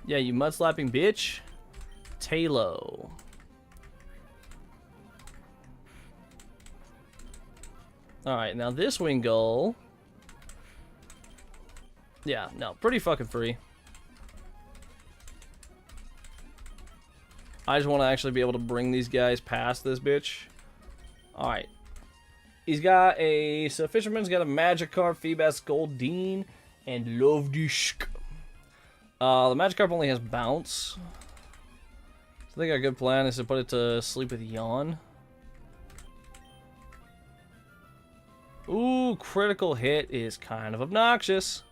Speaker 1: Yeah, you mud-slapping bitch. Talo. Alright, now this Wingull. Yeah, no, pretty fucking free. I just want to actually be able to bring these guys past this bitch. Alright. He's got a... So Fisherman's got a Magikarp, Feebas, Goldeen, and Lovedisk. The Magikarp only has Bounce. So I think our good plan is to put it to sleep with Yawn. Ooh, critical hit is kind of obnoxious.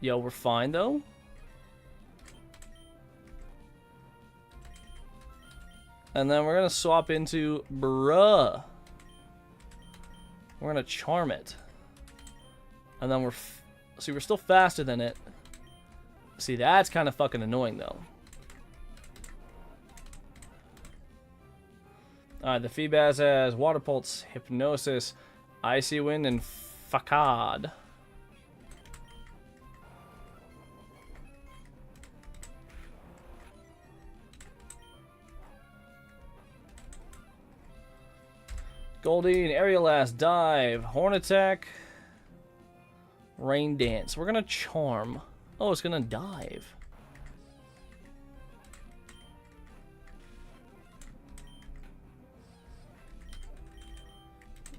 Speaker 1: Yo, we're fine though. And then we're gonna swap into Bruh. We're gonna charm it. And then see, we're still faster than it. See, that's kind of fucking annoying though. Alright, the Feebas has Water Pulse, Hypnosis, Icy Wind, and Facade. Goldeen, Aerial Blast, Dive, Horn Attack, Rain Dance. We're gonna Charm. Oh, it's gonna Dive.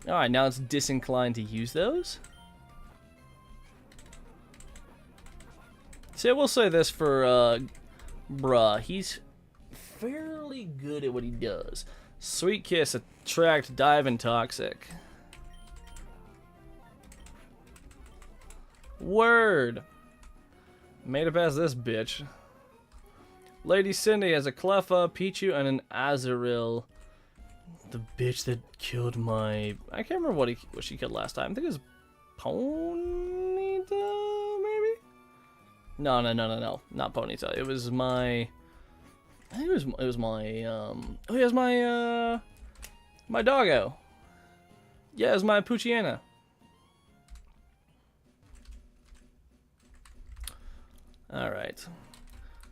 Speaker 1: Alright, now it's disinclined to use those. See, I will say this for Bruh. He's fairly good at what he does. Sweet Kiss, Attract, Dive, and Toxic. Word! Made it past this bitch. Lady Cindy has a Cleffa, Pichu, and an Azurill. The bitch that killed my... I can't remember what she killed last time. I think it was Ponyta, maybe? No. Not Ponyta. It was my... I think it was my... Oh, yeah, it was my... my doggo. Yeah, it was my Poochyena. Alright.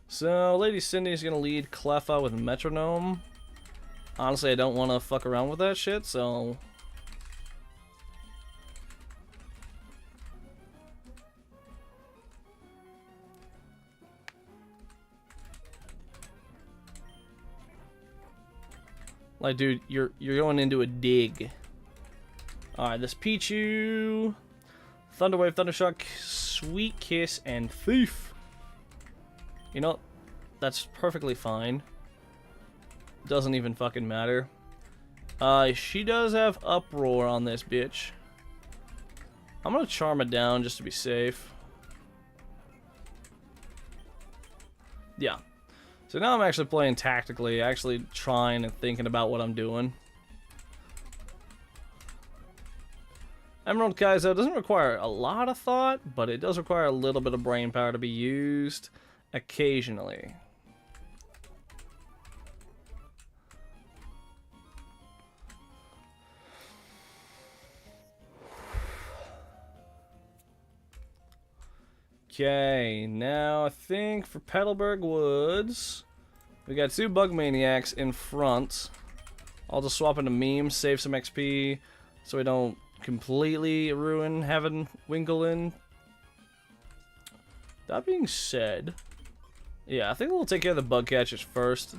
Speaker 1: So, Lady Cindy's gonna lead Cleffa with Metronome. Honestly, I don't want to fuck around with that shit, so... Like, dude, you're going into a dig. Alright, this Pichu... Thunderwave, Thundershock, Sweet Kiss, and Thief. You know, that's perfectly fine. Doesn't even fucking matter. She does have Uproar on this bitch. I'm gonna charm it down just to be safe. Yeah. So now I'm actually playing tactically, actually trying and thinking about what I'm doing. Emerald Kaizo doesn't require a lot of thought, but it does require a little bit of brain power to be used occasionally. Okay, now I think for Petalburg Woods, we got two Bug Maniacs in front. I'll just swap into memes, save some XP, so we don't completely ruin having Wingull in. That being said, yeah, I think we'll take care of the bug catchers first.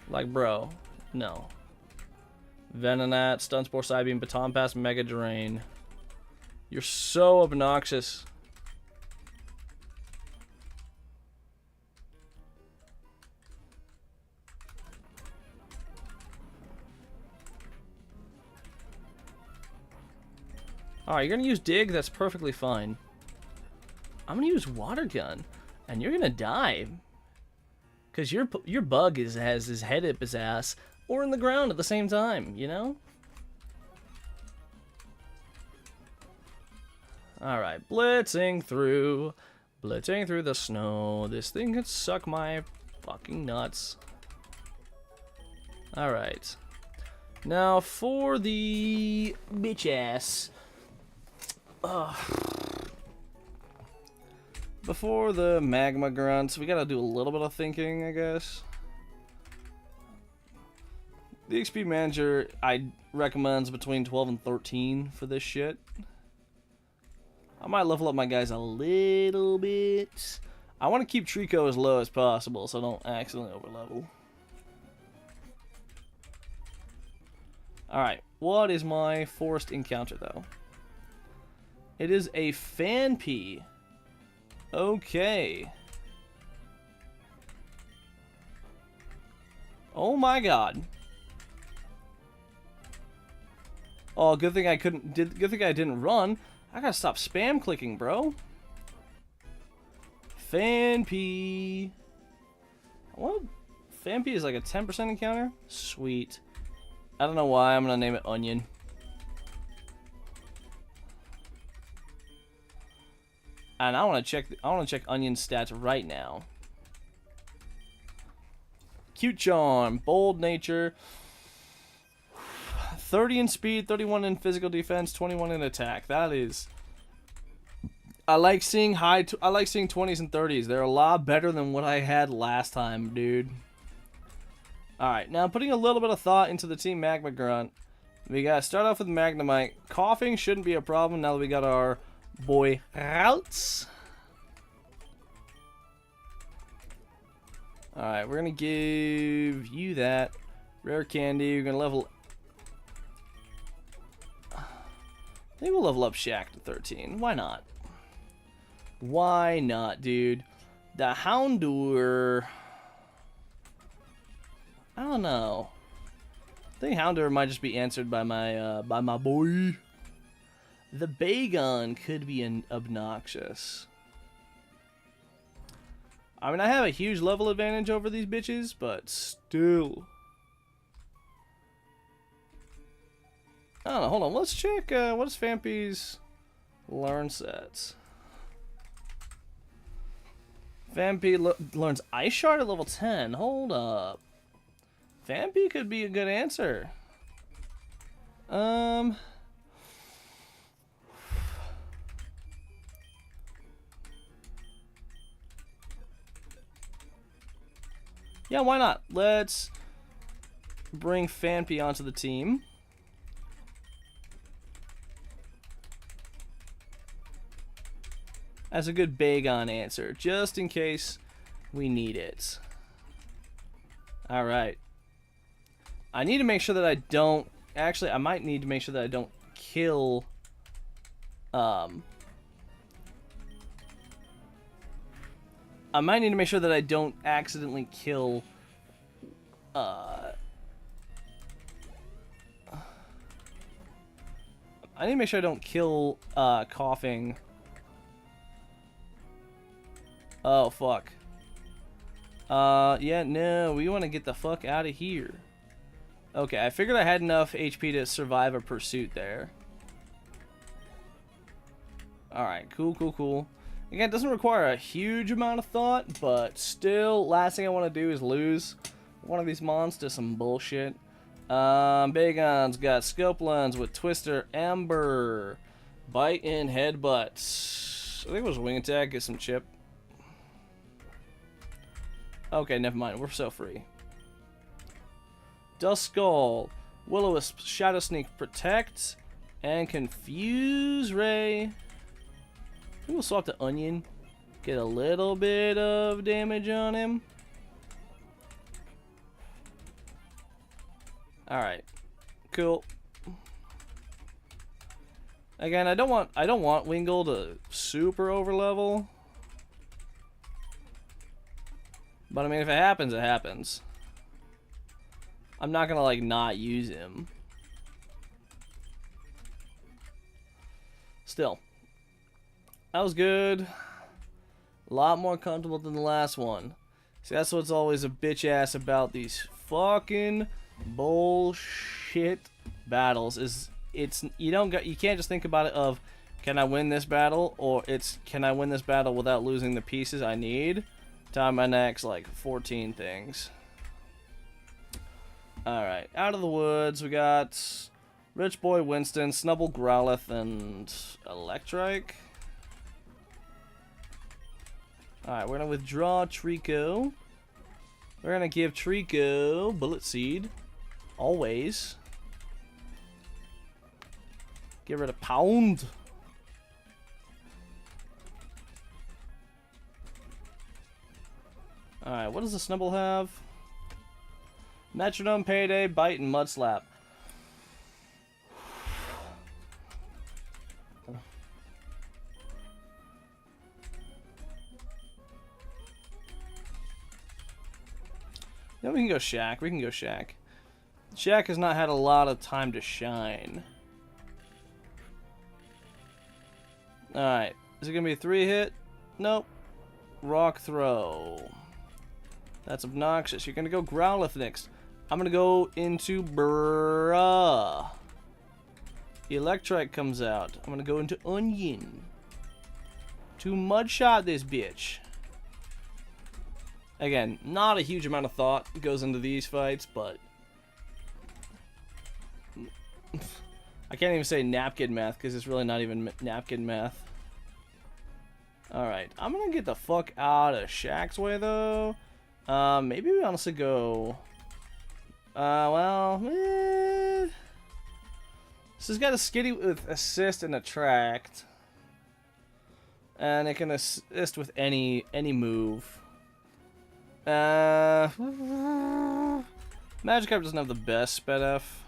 Speaker 1: Like, bro, no. Venonat, Stun Spore, Psybeam, Baton Pass, Mega Drain. You're so obnoxious. Alright, you're gonna use Dig, that's perfectly fine. I'm gonna use Water Gun, and you're gonna die. Cause your bug has his head up his ass, or in the ground at the same time, you know? Alright, blitzing through the snow. This thing could suck my fucking nuts. Alright. Now for the bitch ass. Before the magma grunts, we gotta do a little bit of thinking, I guess. The XP manager, I recommends between 12 and 13 for this shit. I might level up my guys a little bit. I want to keep Trico as low as possible so I don't accidentally overlevel. Alright, what is my forced encounter though? It is a Fanpy. Okay. Oh my god. Oh, good thing I didn't run. I gotta stop spam clicking, bro. Fanpy. What? Fanpy is like a 10% encounter? Sweet. I don't know why. I'm gonna name it Onion. And I want to check Onion's stats right now. Cute charm, bold nature, 30 in speed, 31 in physical defense, 21 in attack. That is. I like seeing 20s and 30s. They're a lot better than what I had last time, dude. All right, now putting a little bit of thought into the Team Magma Grunt. We gotta start off with Magnemite. Coughing shouldn't be a problem now that we got our boy routes. Alright, we're gonna give you that rare candy. We're gonna level. Maybe we'll level up Shaq to 13. Why not? Why not, dude? The Houndour. I don't know. I think Houndour might just be answered by my boy. The Bagon could be obnoxious. I mean, I have a huge level advantage over these bitches, but still. I don't know, hold on, let's check, what is Fampy's learn sets? Fampy learns Ice Shard at level 10, hold up. Fampy could be a good answer. Yeah, why not? Let's bring Fanpy onto the team. As a good Bagon answer, just in case we need it. Alright. I need to make sure that I don't... Actually, I might need to make sure that I don't kill... I might need to make sure that I don't accidentally kill... I need to make sure I don't kill, Coughing. Oh, fuck. Yeah, no, we want to get the fuck out of here. Okay, I figured I had enough HP to survive a pursuit there. Alright, cool, cool, cool. Again, it doesn't require a huge amount of thought, but still, last thing I want to do is lose one of these mons to some bullshit. Bagon's got Scope Lens with Twister, Ember, Bite in Headbutt. I think it was Wing Attack, get some chip. Okay, never mind, we're so free. Dust Skull, Will-O-Wisp, Shadow Sneak, Protect, and Confuse Ray. We'll swap to Onion, get a little bit of damage on him. Alright, cool. Again, I don't want Wingull to super overlevel. But I mean, if it happens, it happens. I'm not gonna like not use him. Still, that was good. A lot more comfortable than the last one. See, that's what's always a bitch ass about these fucking Bullshit battles is you can't just think about it of can I win this battle, or it's can I win this battle without losing the pieces I need to have my next like 14 things. Alright, out of the woods we got Rich Boy Winston, Snubble Growlithe, and Electrike. Alright, we're gonna withdraw Trico. We're gonna give Trico Bullet Seed. Always. Get rid of Pound. Alright, what does the Snubble have? Metronome, Payday, Bite, and Mud Slap. Then we can go Shaq. We can go Shaq. Shaq has not had a lot of time to shine. Alright. Is it going to be a 3-hit? Nope. Rock Throw. That's obnoxious. You're going to go Growlithe next. I'm going to go into Bruh. Electrike comes out. I'm going to go into Onion. To Mudshot this bitch. Again, not a huge amount of thought goes into these fights, but I can't even say napkin math because it's really not even napkin math. Alright, I'm gonna get the fuck out of Shaq's way though. Maybe we honestly go. This has got a Skitty with Assist and Attract. And it can assist with any move. Magikarp doesn't have the best Sped F.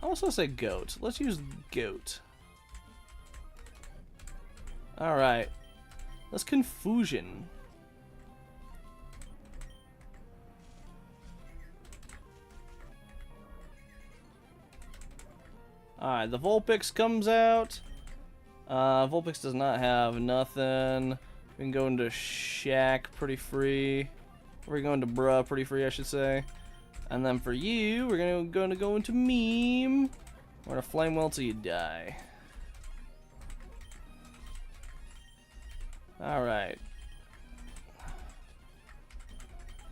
Speaker 1: I also say Goat. Let's use Goat. Alright. Let's Confusion. Alright, the Vulpix comes out. Vulpix does not have nothing. We can go into Shaq pretty free. We're going to Bruh pretty free, I should say. And then for you, we're going to go into Meme. We're going to Flame Wheel till you die. Alright.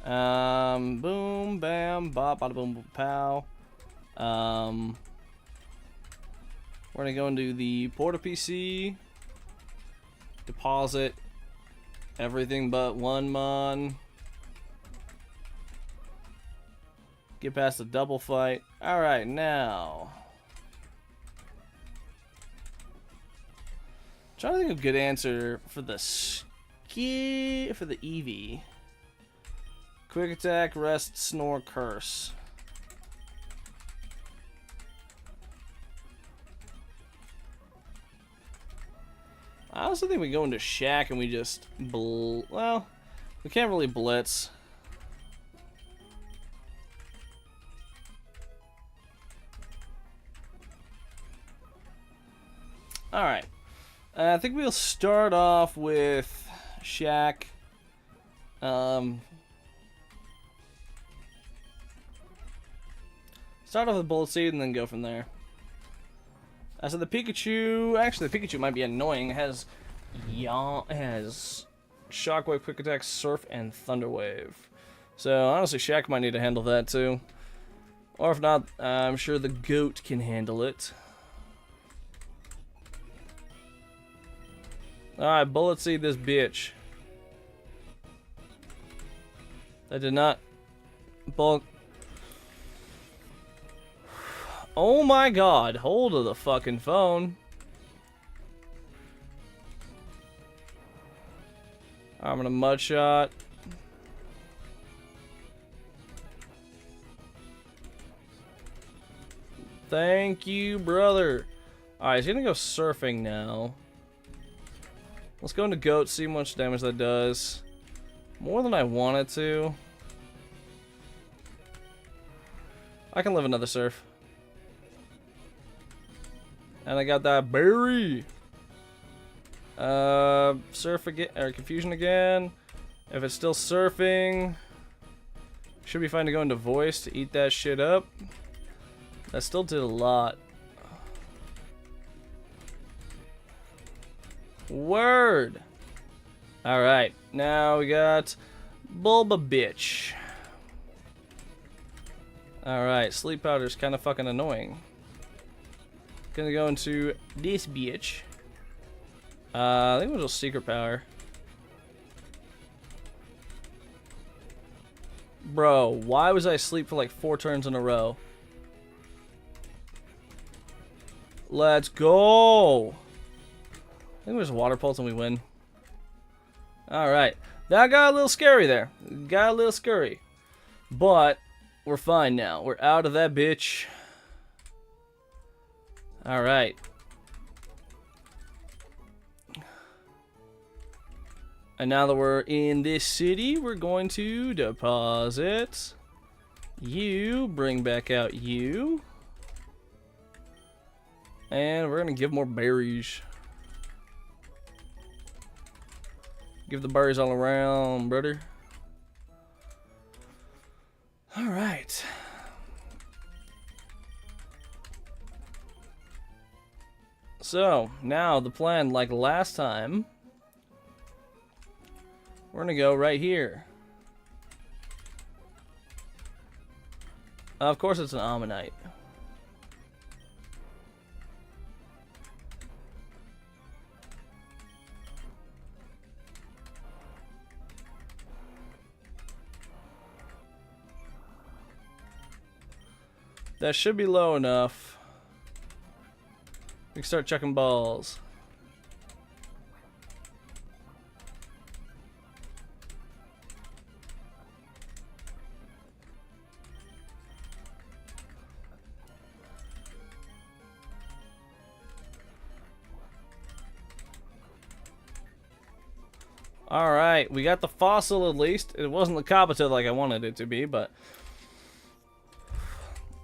Speaker 1: Boom, bam, bop, bada boom, boom, pow. We're going to go into the Porta PC. Deposit. Everything but one mon. Get past the double fight. Alright, now. Trying to think of a good answer for the Eevee. Quick Attack, Rest, Snore, Curse. I also think we go into Shaq and we just well, we can't really blitz. Alright. I think we'll start off with Shaq. Start off with Bullet Seed and then go from there. So the Pikachu, actually the Pikachu might be annoying. It has Shockwave, Quick Attack, Surf, and Thunder Wave. So honestly, Shaq might need to handle that too. Or if not, I'm sure the Goat can handle it. Alright, Bullet Seed this bitch. That did not bulk. Oh my god, hold of the fucking phone. I'm gonna Mud Shot. Thank you, brother. Alright, he's gonna go surfing now. Let's go into Goat, see how much damage that does. More than I wanted to. I can live another surf. And I got that berry. Surf again, or Confusion again. If it's still surfing, Should be fine to go into voice to eat that shit up. That still did a lot. Word! Alright, now we got Bulba Bitch. Alright, sleep powder's kind of fucking annoying. Gonna go into this bitch. I think we'll just secret power. Bro, why was I asleep for like 4 turns in a row? Let's go! I think we just water pulse and we win. Alright. That got a little scary there. Got a little scary. But we're fine now. We're out of that bitch. Alright. And now that we're in this city, we're going to deposit you, bring back out you. And we're going to give more berries. Give the berries all around, brother. Alright. So, now the plan, like last time, we're gonna go right here. Of course it's an ammonite. That should be low enough. We can start checking balls. Alright, we got the fossil at least. It wasn't the Kabuto like I wanted it to be, but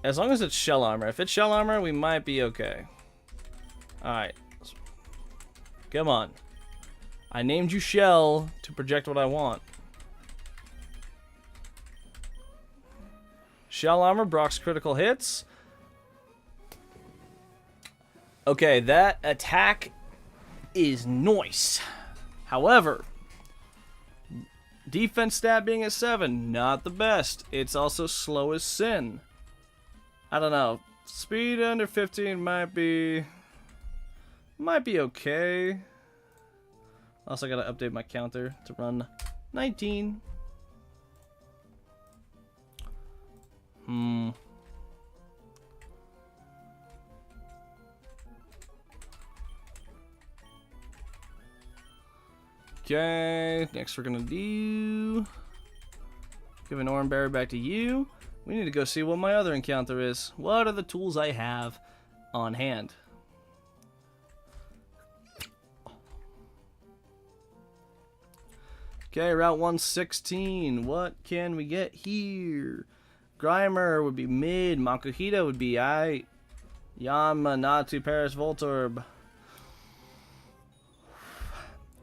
Speaker 1: as long as it's shell armor. If it's shell armor, we might be okay. Alright. Come on. I named you Shell to project what I want. Shell armor, Brock's critical hits. Okay, that attack is nice. However, defense stat being at 7, not the best. It's also slow as sin. I don't know. Speed under 15 might be okay. Also gotta update my counter to run 19. Okay, next we're gonna do give an orange berry back to you. We need to go see what my other encounter is. What are the tools I have on hand? Okay, Route 116. What can we get here? Grimer would be mid. Makuhita would be I. Yama, Natu, Paris, Voltorb.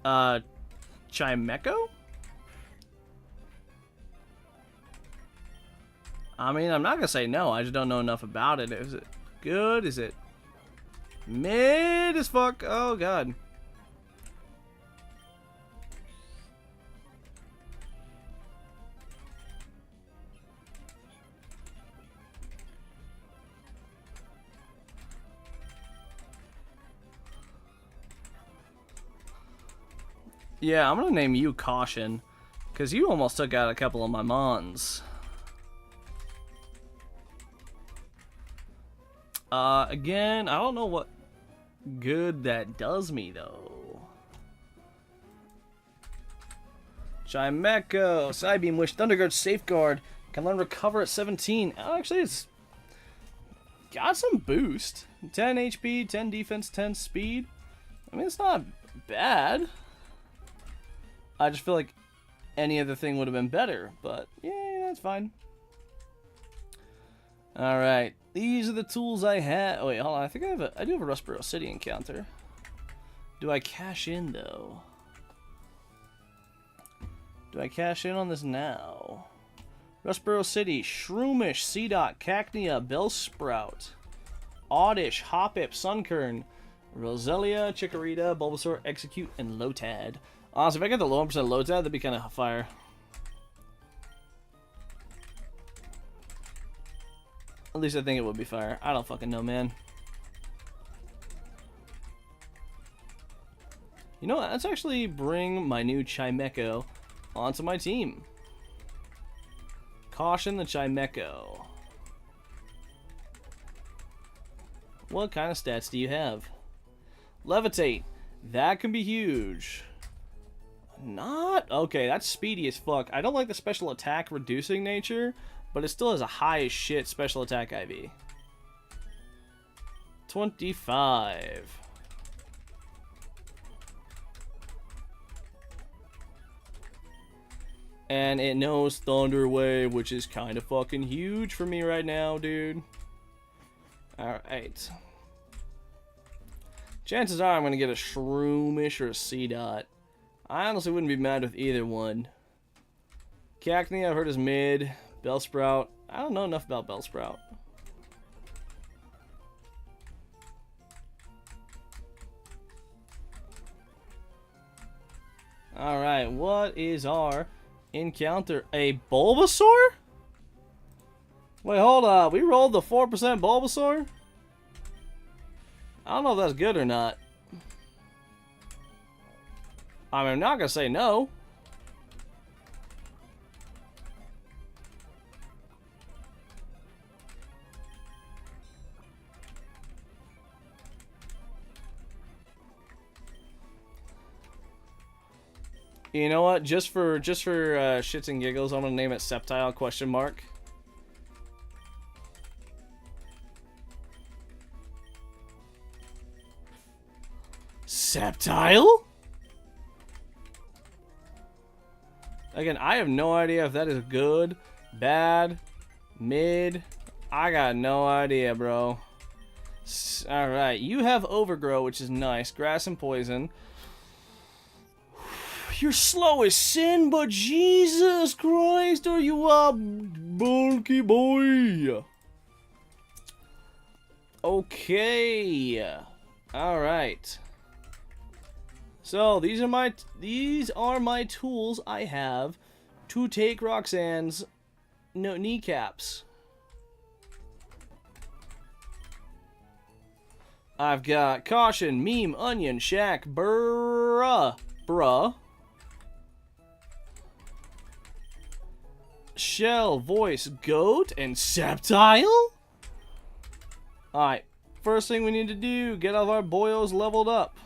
Speaker 1: Chimeco? I mean, I'm not gonna say no. I just don't know enough about it. Is it good? Is it mid as fuck? Oh god. Yeah, I'm gonna name you Caution, because you almost took out a couple of my mons. Again, I don't know what good that does me, though. Chimeco, Psybeam, Wish, Thundergird, Safeguard. Can learn Recover at 17. Oh, actually, it's got some boost. 10 HP, 10 defense, 10 speed. I mean, it's not bad. I just feel like any other thing would have been better, but yeah, that's fine. Alright, these are the tools I have. Oh wait, hold on, I think I do have a Rustboro City encounter. Do I cash in though? Do I cash in on this now? Rustboro City, Shroomish, Seedot, Cacnea, Bellsprout, Oddish, Hoppip, Sunkern, Roselia, Chikorita, Bulbasaur, Execute, and Lotad. Honestly, if I get the low 1% Lotad, that'd be kind of fire. At least I think it would be fire. I don't fucking know, man. You know what? Let's actually bring my new Chimecho onto my team. Caution the Chimecho. What kind of stats do you have? Levitate. That can be huge. Not? Okay, that's speedy as fuck. I don't like the special attack reducing nature, but it still has a high as shit special attack IV. 25. And it knows Thunder Wave, which is kind of fucking huge for me right now, dude. Alright. Chances are I'm going to get a Shroomish or a Seedot. I honestly wouldn't be mad with either one. Cacnea, I've heard is mid. Bellsprout, I don't know enough about Bellsprout. Alright, what is our encounter? A Bulbasaur? Wait, hold up. We rolled the 4% Bulbasaur? I don't know if that's good or not. I mean, I'm not going to say no. You know what? Just for shits and giggles, I'm gonna name it Sceptile ? Sceptile? Again, I have no idea if that is good, bad, mid. I got no idea, bro. Alright, you have Overgrow, which is nice. Grass and Poison. You're slow as sin, but Jesus Christ, are you a bulky boy? Okay. Alright. So these are my tools I have to take Roxanne's kneecaps. I've got Caution, Meme, Onion, Shack, Bruh, Shell, Voice, Goat, and Sceptile? Alright, first thing we need to do, get all of our boyos leveled up.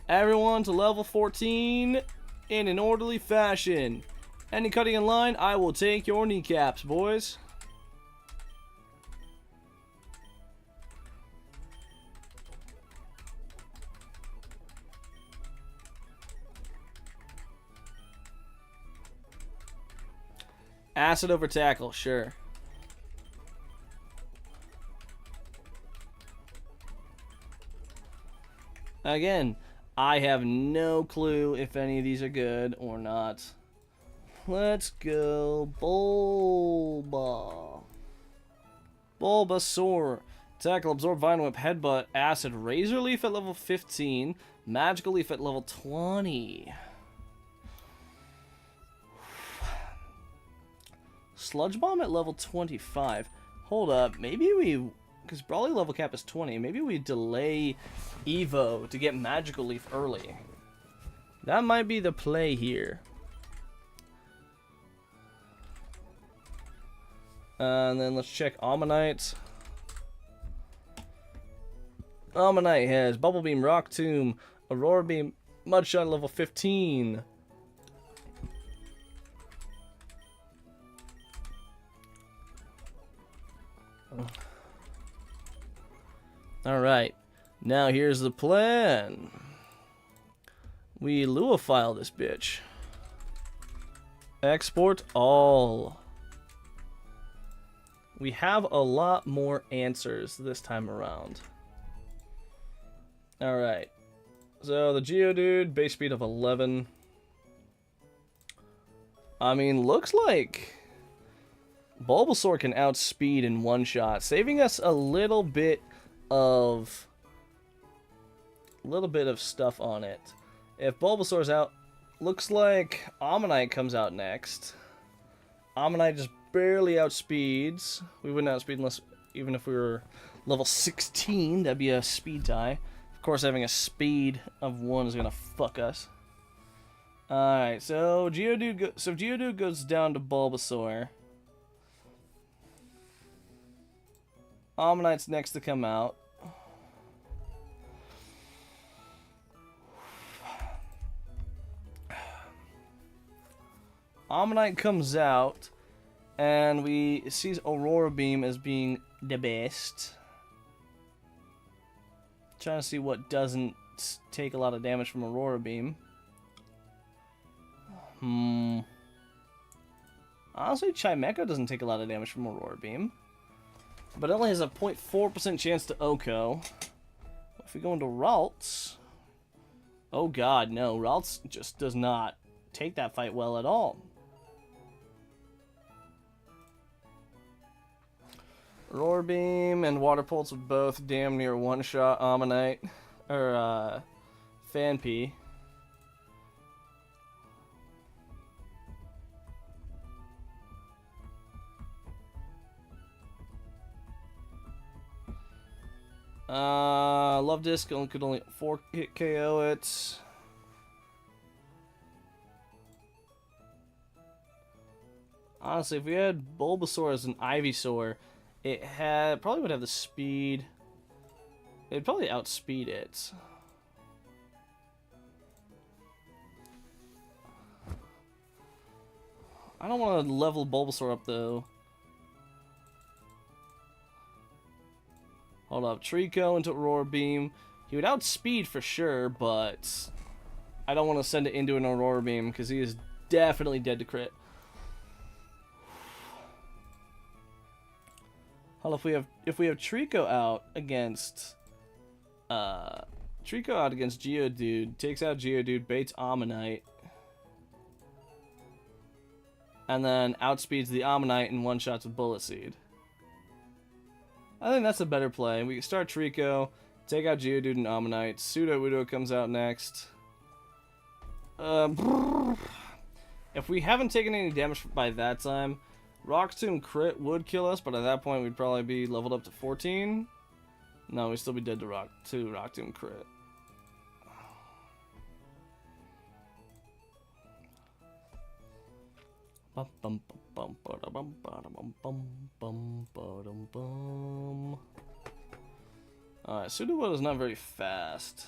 Speaker 1: Everyone to level 14 in an orderly fashion. Any cutting in line, I will take your kneecaps, boys. Acid over tackle, sure. Again, I have no clue if any of these are good or not. Let's go Bulbasaur. Tackle, Absorb, Vine Whip, Headbutt, Acid, Razor Leaf at level 15, Magical Leaf at level 20. Sludge Bomb at level 25. Hold up, maybe we... Because Brawly level cap is 20. Maybe we delay Evo to get Magical Leaf early. That might be the play here. And then let's check Ammonite. Ammonite has Bubble Beam, Rock Tomb, Aurora Beam, Mudshot level 15. Alright, now here's the plan. We Luophile this bitch. Export all. We have a lot more answers this time around. Alright, so the Geodude, base speed of 11. I mean, looks like Bulbasaur can outspeed in one shot, saving us a little bit of stuff on it. If Bulbasaur's out, looks like Ammonite comes out next. Ammonite just barely outspeeds. We wouldn't outspeed unless, even if we were level 16, that'd be a speed tie. Of course, having a speed of 1 is gonna fuck us. Alright, so Geodude goes down to Bulbasaur. Ammonite's next to come out. Ammonite comes out, and we sees Aurora Beam as being the best. Trying to see what doesn't take a lot of damage from Aurora Beam. Honestly, Chimecho doesn't take a lot of damage from Aurora Beam. But it only has a 0.4% chance to Oko. If we go into Ralts... Oh god, no. Ralts just does not take that fight well at all. Aurora Beam and Water Pulse would both damn near one-shot Ammonite. Or, Phanpy. Love Disc could only 4-hit KO it. Honestly, if we had Bulbasaur as an Ivysaur, it probably would have the speed. It'd probably outspeed it. I don't want to level Bulbasaur up though. Hold up, Trico into Aurora Beam. He would outspeed for sure, but I don't want to send it into an Aurora Beam because he is definitely dead to crit. Hold up, if we have Trico out against Geodude, takes out Geodude, baits Ammonite, and then outspeeds the Ammonite and one-shots with Bullet Seed. I think that's a better play. We can start Trico, take out Geodude and Ammonite. Sudowoodo comes out next. If we haven't taken any damage by that time, Rock Tomb crit would kill us, but at that point we'd probably be leveled up to 14. No, we'd still be dead to Rock Tomb crit. Alright, Sudowoodo is not very fast.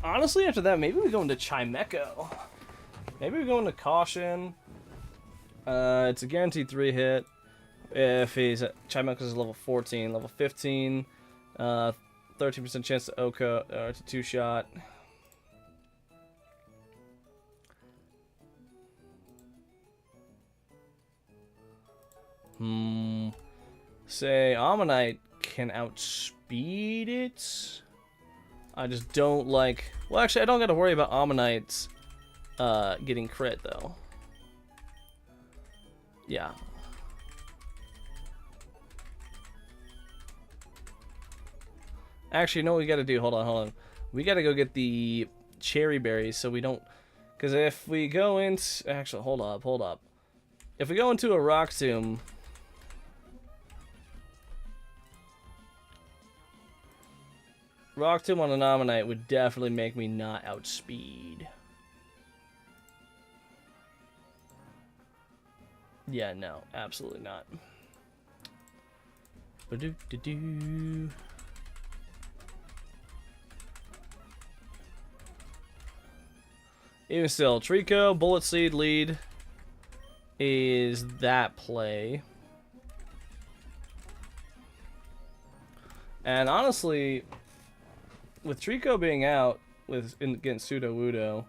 Speaker 1: Honestly, after that, maybe we go into Chimecho. Maybe we go into Caution. It's a guaranteed 3-hit. If he's Chimecho's level 14, level 15, 13% chance to Oko or to 2-shot. Say Ammonite can outspeed it. I just don't like. Well, actually, I don't got to worry about Ammonites getting crit though. Yeah. Actually, you know what we gotta do? Hold on. We gotta go get the cherry berries so we don't... Because if we go into... Actually, hold up. If we go into a Rock Tomb... Rock Tomb on an Ammonite would definitely make me not outspeed. Yeah, no. Absolutely not. Ba-do-do-do. Even still, Trico, Bullet Seed lead is that play. And honestly, with Trico being out against Sudowoodo,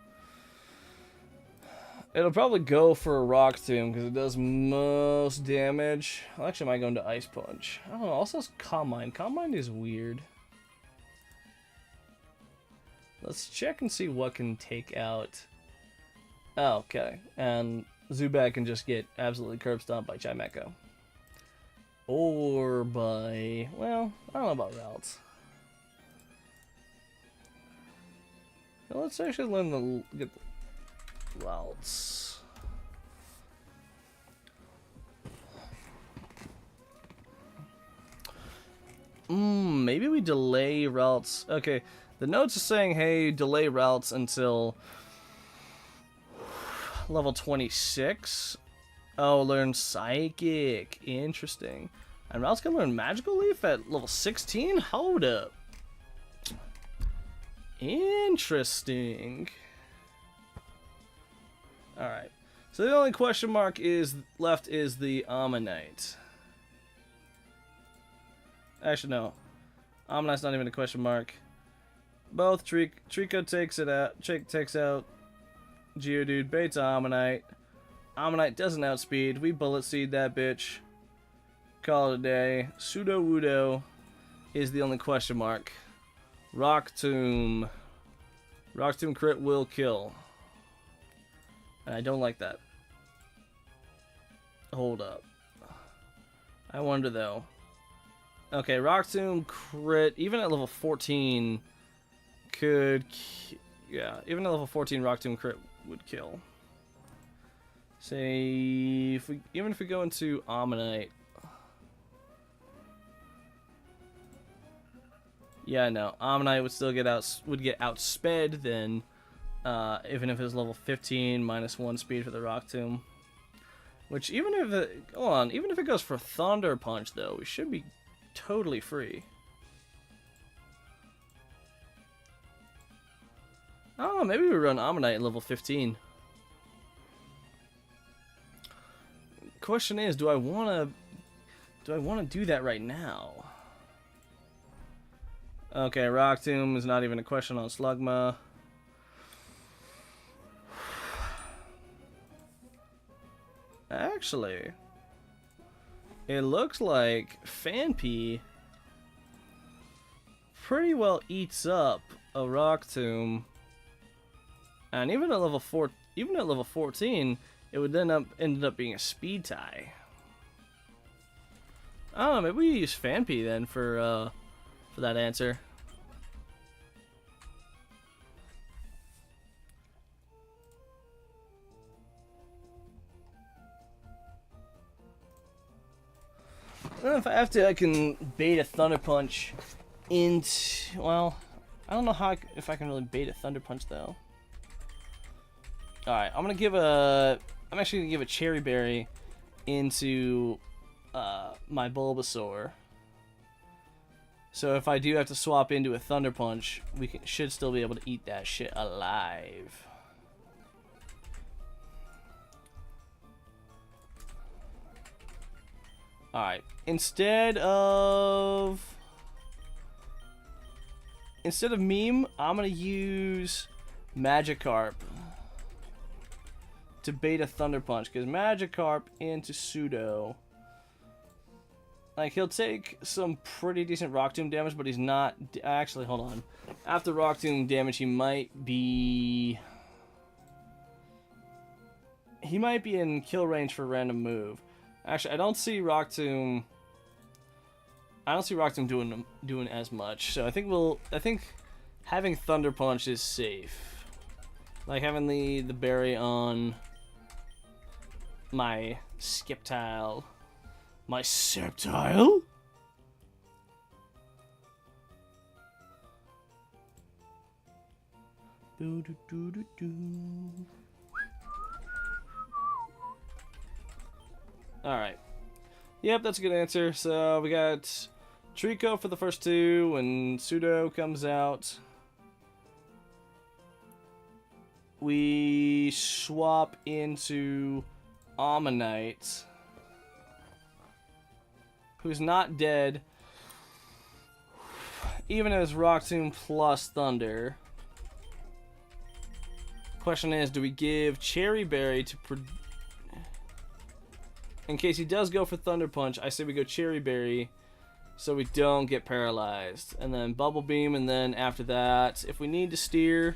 Speaker 1: It'll probably go for a Rock Tomb because it does most damage. I actually might go into Ice Punch. I don't know. Also, it's Calm Mind. Calm Mind is weird. Let's check and see what can take out. Oh, okay. And Zubat can just get absolutely curb stomped by Chimecho. Or by, well, I don't know about routes. Well, let's actually learn the get the routes. Maybe we delay routes. Okay, the notes are saying, hey, delay routes until level 26. Oh, learn Psychic. Interesting. And routes can learn Magical Leaf at level 16? Hold up. Interesting. Alright. So the only question mark left is the Ammonite. Actually, no. Ammonite's not even a question mark. Both Trico takes out Geodude, baits Ammonite. Ammonite doesn't outspeed. We bullet seed that bitch. Call it a day. Pseudo-Wudo is the only question mark. Rock Tomb. Rock Tomb crit will kill. And I don't like that. Hold up. I wonder though. Okay, Rock Tomb crit, even at level 14, could... Yeah, even at level 14, Rock Tomb crit would kill. Say, even if we go into Ammonite. Yeah, no, Ammonite would still get outsped then, even if it was level 15 minus 1 speed for the Rock Tomb. Which even if even if it goes for Thunder Punch though, we should be totally free. I don't know, maybe we run Ammonite at level 15. Question is, do I wanna do that right now? Okay, Rock Tomb is not even a question on Slugma. Actually, it looks like Phanpy pretty well eats up a Rock Tomb, and even at level 14, it would then ended up being a speed tie. I don't know, maybe we use Phanpy then for that answer. I don't know if I have to. I can bait a Thunder Punch into. Well, I don't know if I can really bait a Thunder Punch though. All right, I'm actually gonna give a Cherry Berry into my Bulbasaur. So if I do have to swap into a Thunder Punch, should still be able to eat that shit alive. Alright, instead of Meme, I'm gonna use Magikarp to bait a Thunder Punch, because Magikarp into Pseudo, like, he'll take some pretty decent Rock Tomb damage, but he's not... Actually, hold on. After Rock Tomb damage, he might be in kill range for a random move. Actually, I don't see Rock Tomb doing as much. So I think having Thunder Punch is safe. Like having the berry on my Skiptile. My Sceptile? Do do do do do. Alright. Yep, that's a good answer. So we got Trico for the first two when Pseudo comes out. We swap into Ammonite, who's not dead, even as Rock Tomb plus Thunder. Question is, do we give Cherry Berry to... In case he does go for Thunder Punch, I say we go Cherry Berry so we don't get paralyzed. And then Bubble Beam, and then after that, if we need to steer,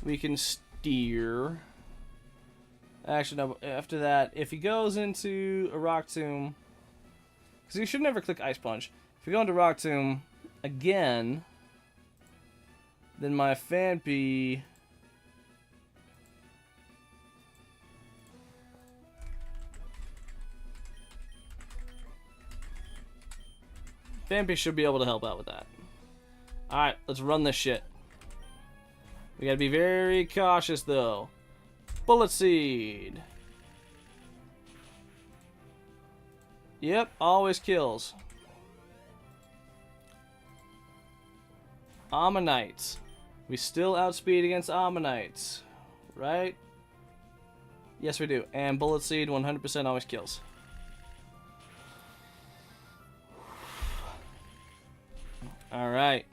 Speaker 1: we can steer. Actually, no, after that, if he goes into a Rock Tomb... Because you should never click Ice Punch. If we go into Rock Tomb again, then my Phanpy... Phanpy should be able to help out with that. Alright, let's run this shit. We gotta be very cautious, though. Bullet Seed. Yep, always kills. Ammonites. We still outspeed against Ammonites, right? Yes, we do. And Bullet Seed 100% always kills. Alright.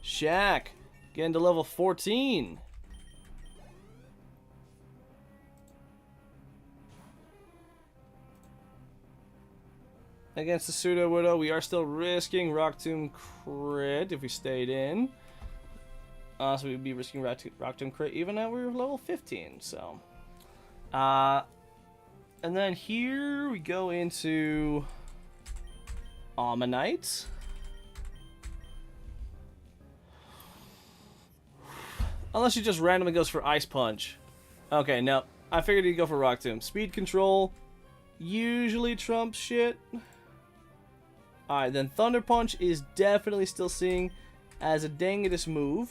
Speaker 1: Shaq. Getting to level 14. Against the Pseudo Widow, we are still risking Rock Tomb crit if we stayed in. So we'd be risking Rock Tomb crit even at we were level 15. So, and then here we go into Ammonites. Unless he just randomly goes for Ice Punch. Okay, no. I figured he'd go for Rock Tomb. Speed Control usually trumps shit. Alright, then Thunder Punch is definitely still seeing as a dangerous move.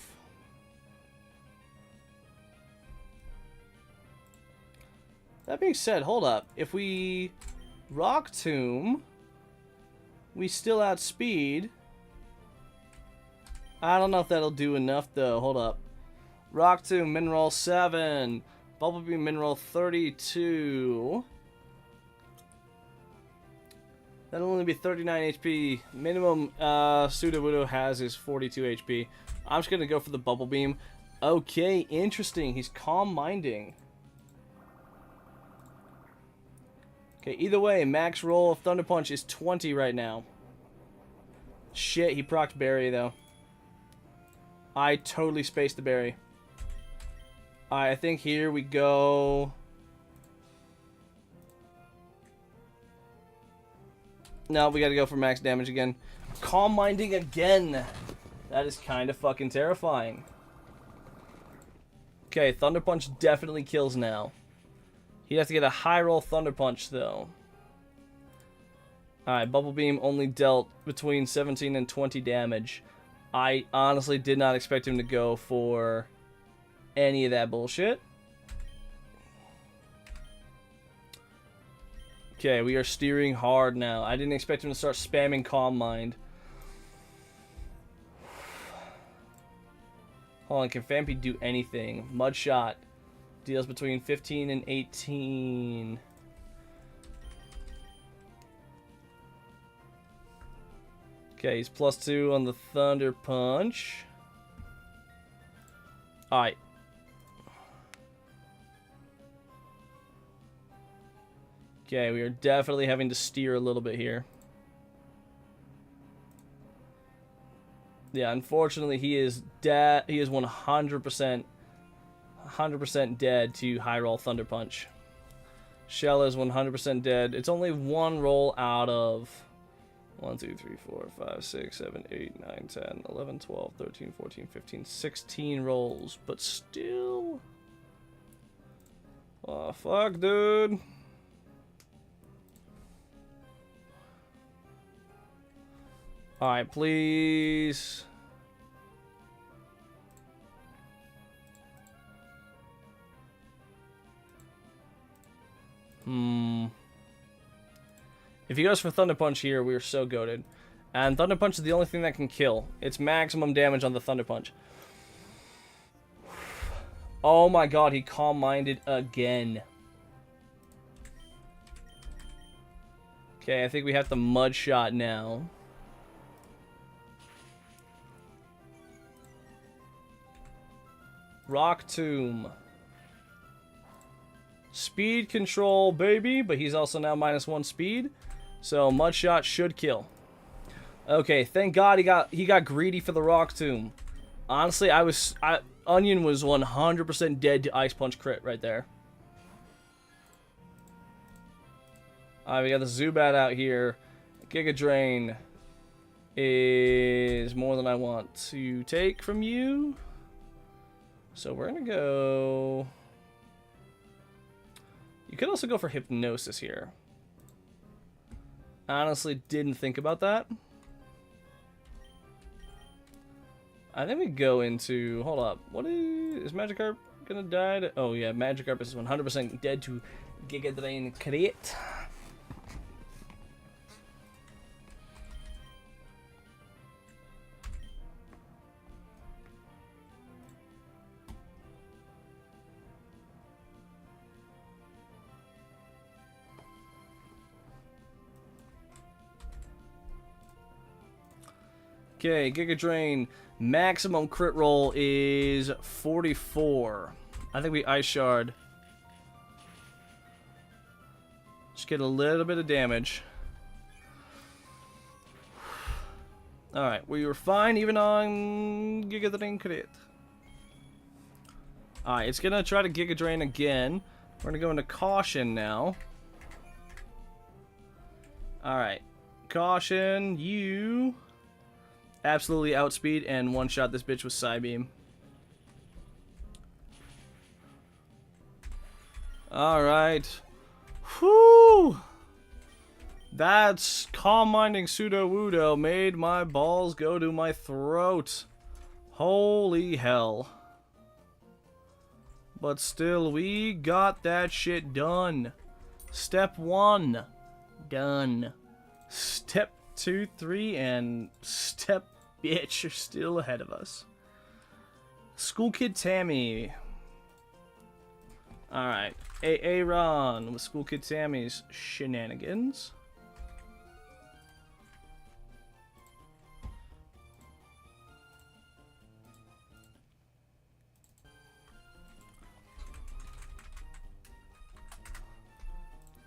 Speaker 1: That being said, hold up. If we Rock Tomb, we still outspeed. I don't know if that'll do enough, though. Hold up. Rock Tomb, Mineral 7. Bubble Beam, Mineral 32. That'll only be 39 HP. Minimum Pseudo Widow has is 42 HP. I'm just going to go for the Bubble Beam. Okay, interesting. He's Calm Minding. Okay, either way, max roll of Thunder Punch is 20 right now. Shit, he procced Berry, though. I totally spaced the Berry. I think here we go... No, we gotta go for max damage again. Calm Minding again! That is kind of fucking terrifying. Okay, Thunder Punch definitely kills now. He has to get a high roll Thunder Punch, though. Alright, Bubble Beam only dealt between 17 and 20 damage. I honestly did not expect him to go for any of that bullshit. Okay, we are steering hard now. I didn't expect him to start spamming Calm Mind. Hold on, can Phanpy do anything? Mud Shot deals between 15 and 18. Okay, he's +2 on the Thunder Punch. Alright. Okay, we are definitely having to steer a little bit here. Yeah, unfortunately, he is dead. He is 100% dead to high roll Thunder Punch. Shell is 100% dead. It's only one roll out of 1, 2, 3, 4, 5, 6, 7, 8, 9, 10, 11, 12, 13, 14, 15, 16 rolls, but still. Oh, fuck, dude. Alright, please. If he goes for Thunder Punch here, we are so goated. And Thunder Punch is the only thing that can kill. It's maximum damage on the Thunder Punch. Oh my god, he calm-minded again. Okay, I think we have the Mud Shot now. Rock Tomb. Speed control, baby, but he's also now -1 speed. So Mudshot should kill. Okay, thank God he got greedy for the Rock Tomb. Honestly, Onion was 100% dead to Ice Punch crit right there. Alright, we got the Zubat out here. Giga Drain is more than I want to take from you. So we're gonna go... You could also go for Hypnosis here. Honestly, didn't think about that. I think we go into... Hold up. What is Magikarp gonna die to... Oh yeah, Magikarp is 100% dead to Giga Drain crit. Okay, Giga Drain maximum crit roll is 44. I think we Ice Shard. Just get a little bit of damage. Alright, we were fine even on Giga Drain crit. Alright, it's gonna try to Giga Drain again. We're gonna go into Caution now. Alright. Caution, you... Absolutely outspeed and one-shot this bitch with Psybeam. Alright. Whew! That's Calm Minding Pseudo-Wudo made my balls go to my throat. Holy hell. But still, we got that shit done. Step 1. Done. Step 2, 3, and Step Bitch are still ahead of us. School Kid Tammy. Alright. Aaron with School Kid Tammy's shenanigans.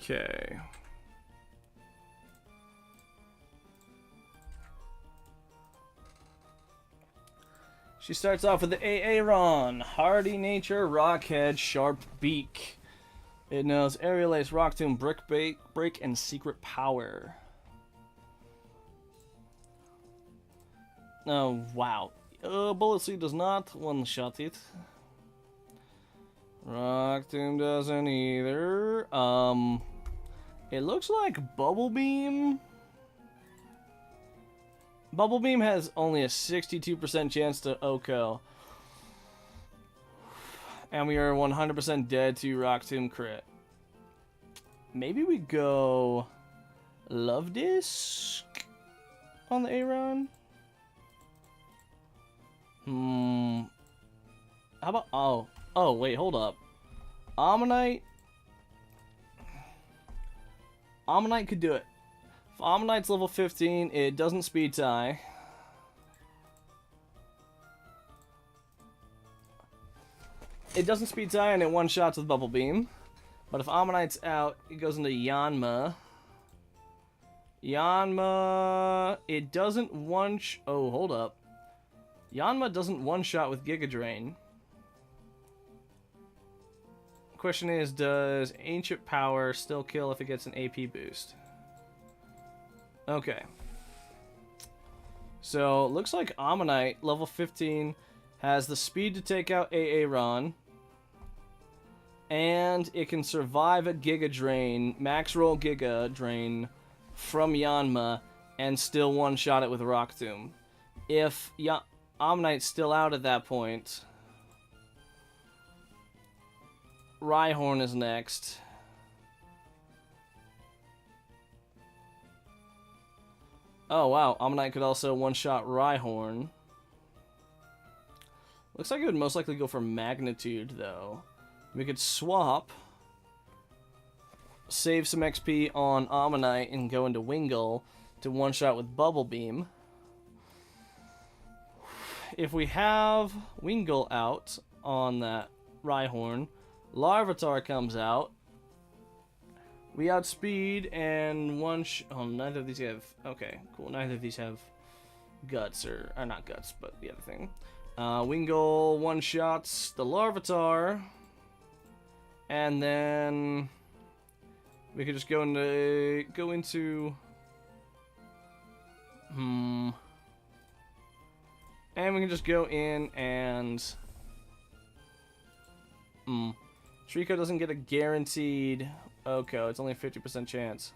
Speaker 1: Okay. She starts off with the Aaron. Hardy nature, rockhead, sharp beak. It knows Aerial Ace, Rock Tomb, Brick Break, and Secret Power. Oh, wow. Bullet Seed does not one-shot it. Rock Tomb doesn't either. It looks like Bubble Beam. Bubble Beam has only a 62% chance to OHKO. And we are 100% dead to Rock Tomb crit. Maybe we go Love Disc on the Aaron? How about... Oh, wait, hold up. Ammonite could do it. If Ammonite's level 15, it doesn't speed tie. It doesn't speed tie and it one-shots with Bubble Beam. But if Ammonite's out, it goes into Yanma. Yanma... It doesn't oh, hold up. Yanma doesn't one-shot with Giga Drain. Question is, does Ancient Power still kill if it gets an AP boost? Okay. So, looks like Ammonite, level 15, has the speed to take out Aaron. And it can survive a Giga Drain, max roll Giga Drain from Yanma, and still one-shot it with Rock Tomb. If Ammonite's still out at that point, Rhyhorn is next. Oh, wow. Ammonite could also one-shot Rhyhorn. Looks like it would most likely go for Magnitude, though. We could swap, save some XP on Ammonite, and go into Wingull to one-shot with Bubble Beam. If we have Wingull out, on that Rhyhorn. Larvitar comes out. We outspeed and oh, neither of these have... Okay, cool. Neither of these have guts, or not guts, but the other thing. Wingull one-shots the Larvitar. And then we could just go into... And we can just go in and... Trico doesn't get a guaranteed... Okay, it's only a 50% chance.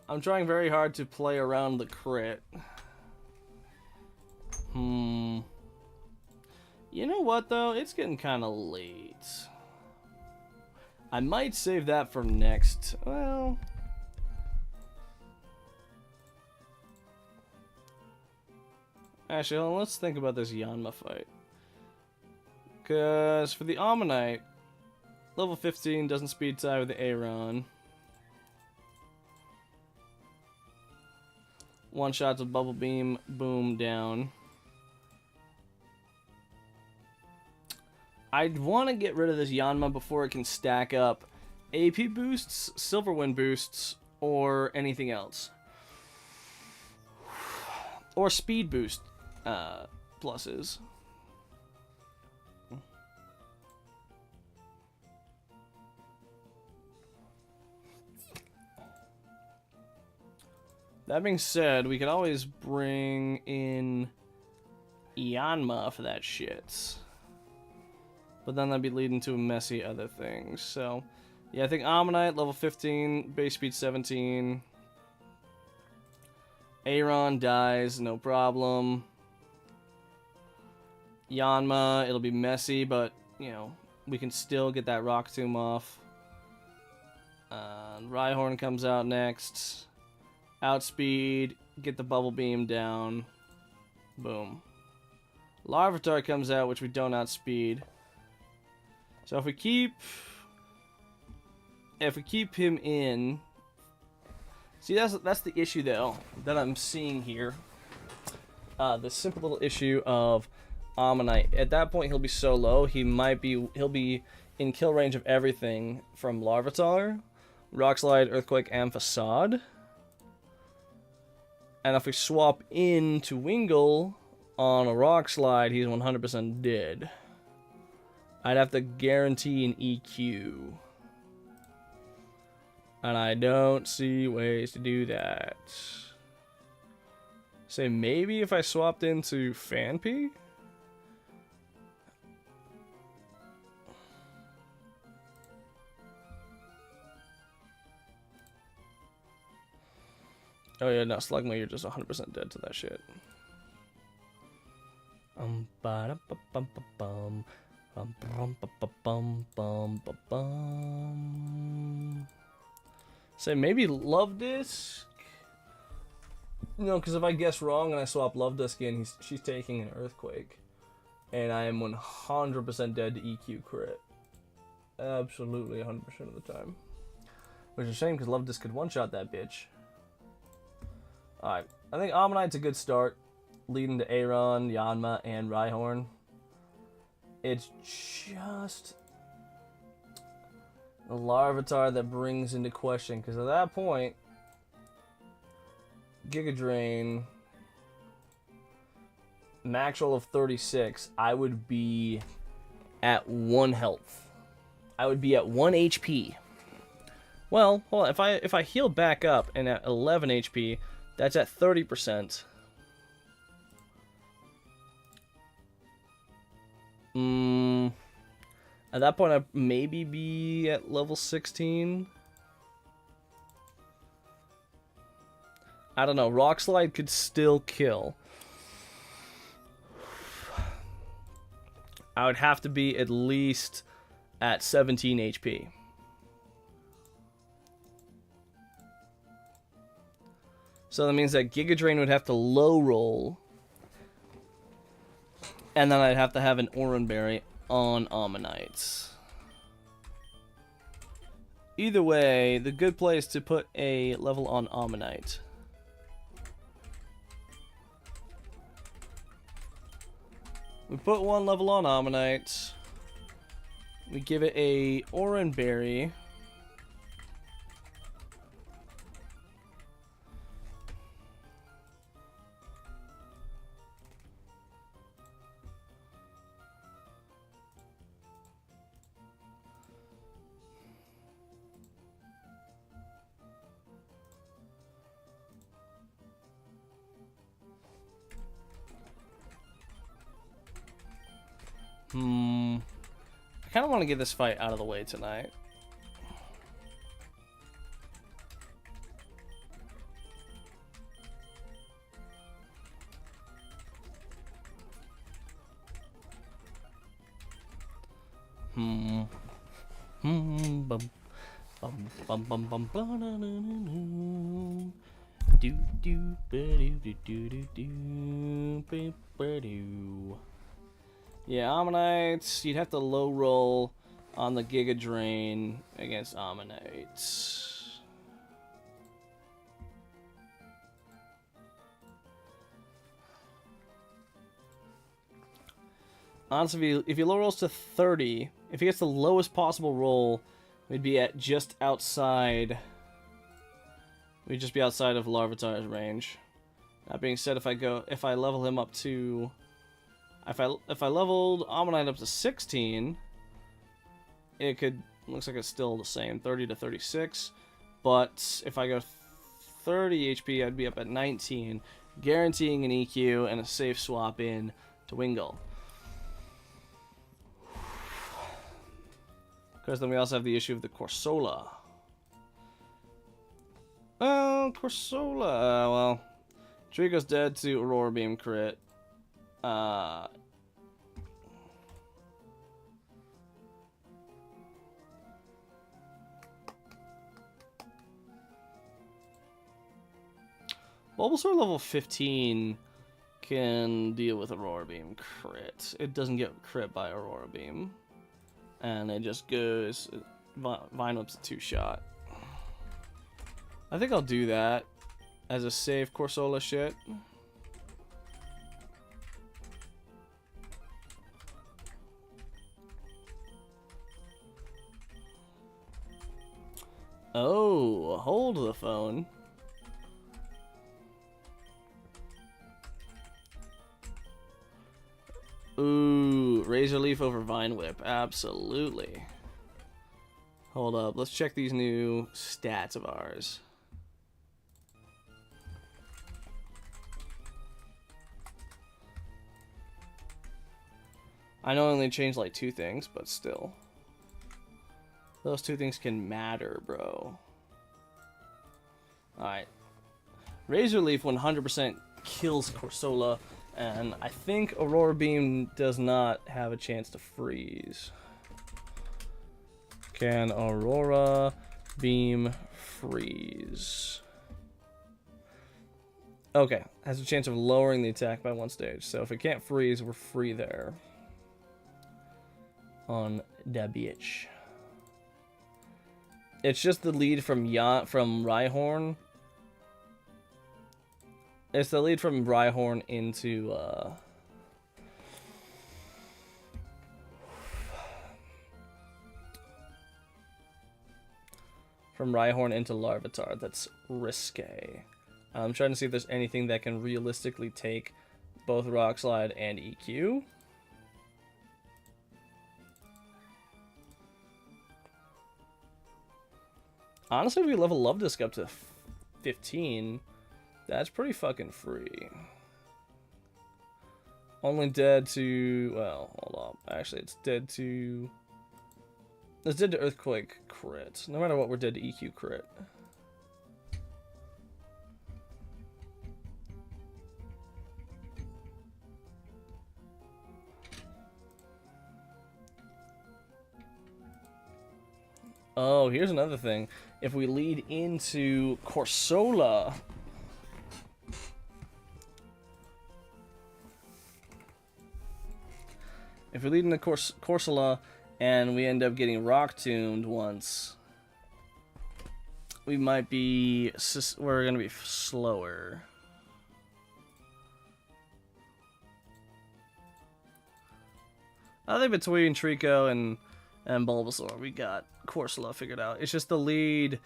Speaker 1: I'm trying very hard to play around the crit. You know what, though? It's getting kind of late. I might save that for next... Well... Actually, hold on, let's think about this Yanma fight. Because for the Ammonite, level 15 doesn't speed tie with the Aeron. One shot to Bubble Beam, boom, down. I'd want to get rid of this Yanma before it can stack up AP boosts, Silverwind boosts, or anything else. Or speed boost pluses. That being said, we could always bring in Yanma for that shit. But then that'd be leading to messy other things. So, yeah, I think Ammonite, level 15, base speed 17. Aeron dies, no problem. Yanma, it'll be messy, but, you know, we can still get that Rock Tomb off. Rhyhorn comes out next. Outspeed, get the Bubble Beam down. Boom. Larvitar comes out, which we don't outspeed. So if we keep him in, see, that's the issue though that I'm seeing here. The simple little issue of Ammonite. At that point, he'll be so low. He'll be in kill range of everything from Larvitar, Rock Slide, Earthquake, and Facade. And if we swap into Wingull on a Rock Slide, he's 100% dead. I'd have to guarantee an EQ. And I don't see ways to do that. Say maybe if I swapped into Fanpy? Oh yeah, no, Slugma, you're just 100% dead to that shit. Ba-da-ba-bum-ba-bum. Say maybe Love Disc? No, because if I guess wrong and I swap Love Disc in, she's taking an Earthquake. And I am 100% dead to EQ crit. Absolutely 100% of the time. Which is a shame because Love Disc could one-shot that bitch. Alright, I think Ammonite's a good start. Leading to Aeron, Yanma, and Rhyhorn. It's just the Larvitar that brings into question, because at that point, Giga Drain, max roll of 36, I would be at 1 health. I would be at 1 HP. Well, hold on, if I heal back up and at 11 HP, that's at 30%. At that point, I'd maybe be at level 16. I don't know. Rock Slide could still kill. I would have to be at least at 17 HP. So that means that Giga Drain would have to low roll. And then I'd have to have an Oran Berry on Ammonites. Either way, the good play is to put a level on Ammonite. We put one level on Ammonite. We give it a Oran Berry. I kind of want to get this fight out of the way tonight. Bum bum bum bum bum do do do do do do do. Yeah, Ammonites, you'd have to low roll on the Giga Drain against Ammonites. Honestly, if he low rolls to 30, if he gets the lowest possible roll, we'd be at just outside. We'd just be outside of Larvitar's range. That being said, if I level him up to... If I leveled Ammonite up to 16, it could, looks like it's still the same, 30 to 36. But if I go 30 HP, I'd be up at 19, guaranteeing an EQ and a safe swap in to Wingull. Because then we also have the issue of the Corsola. Well, Corsola, well, Trico's dead to Aurora Beam crit. Bulbasaur level 15 can deal with Aurora Beam crit. It doesn't get crit by Aurora Beam. And it just goes... Vine Whip's a 2-shot. I think I'll do that as a safe Corsola shit. Oh, hold the phone. Ooh, Razor Leaf over Vine Whip. Absolutely. Hold up. Let's check these new stats of ours. I know I only changed like 2 things, but still. Those 2 things can matter, bro. Alright. Razor Leaf 100% kills Corsola, and I think Aurora Beam does not have a chance to freeze. Can Aurora Beam freeze? Okay, has a chance of lowering the attack by 1 stage. So if it can't freeze, we're free there. On da bitch. It's just the lead from Rhyhorn. It's the lead from Rhyhorn into from Rhyhorn into Larvitar. That's risque. I'm trying to see if there's anything that can realistically take both Rock Slide and EQ. Honestly, if we level Luvdisc up to 15, that's pretty fucking free. Only dead to... Well, hold on. Actually, it's dead to... It's dead to Earthquake crit. No matter what, we're dead to EQ crit. Oh, here's another thing. If we lead into Corsola, If we lead into Corsola and we end up getting rock tuned once, we might be, we're gonna be slower. I think between Trico and Bulbasaur, we got Corsola figured out. It's just the lead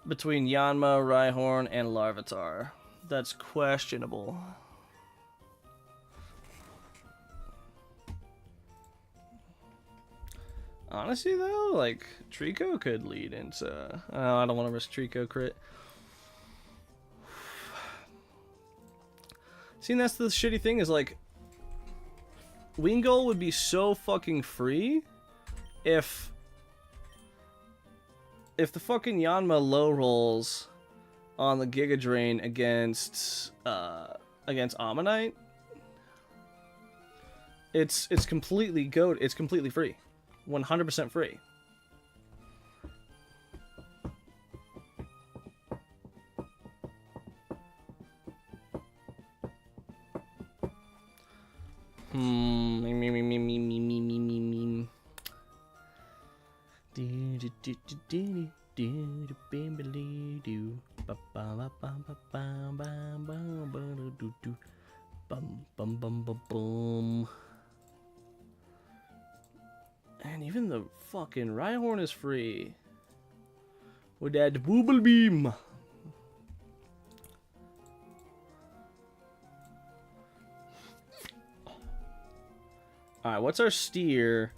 Speaker 1: between Yanma, Rhyhorn, and Larvitar that's questionable. Honestly, though, like, Trico could lead into... Oh, I don't want to risk Trico crit. See, that's the shitty thing, is, like... Wingull would be so fucking free if the fucking Yanma low rolls on the Giga Drain against Ammonite. It's completely it's completely free. 100% free. And even the fucking Rhyhorn is free with that Booble Beam. Alright, what's our steer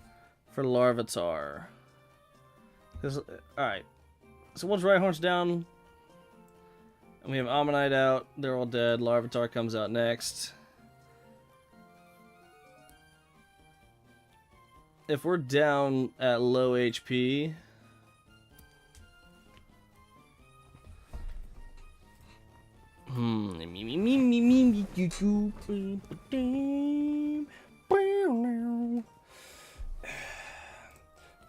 Speaker 1: for Larvitar? Alright, so once Rhyhorn's down, and we have Ammonite out, they're all dead. Larvitar comes out next. If we're down at low HP,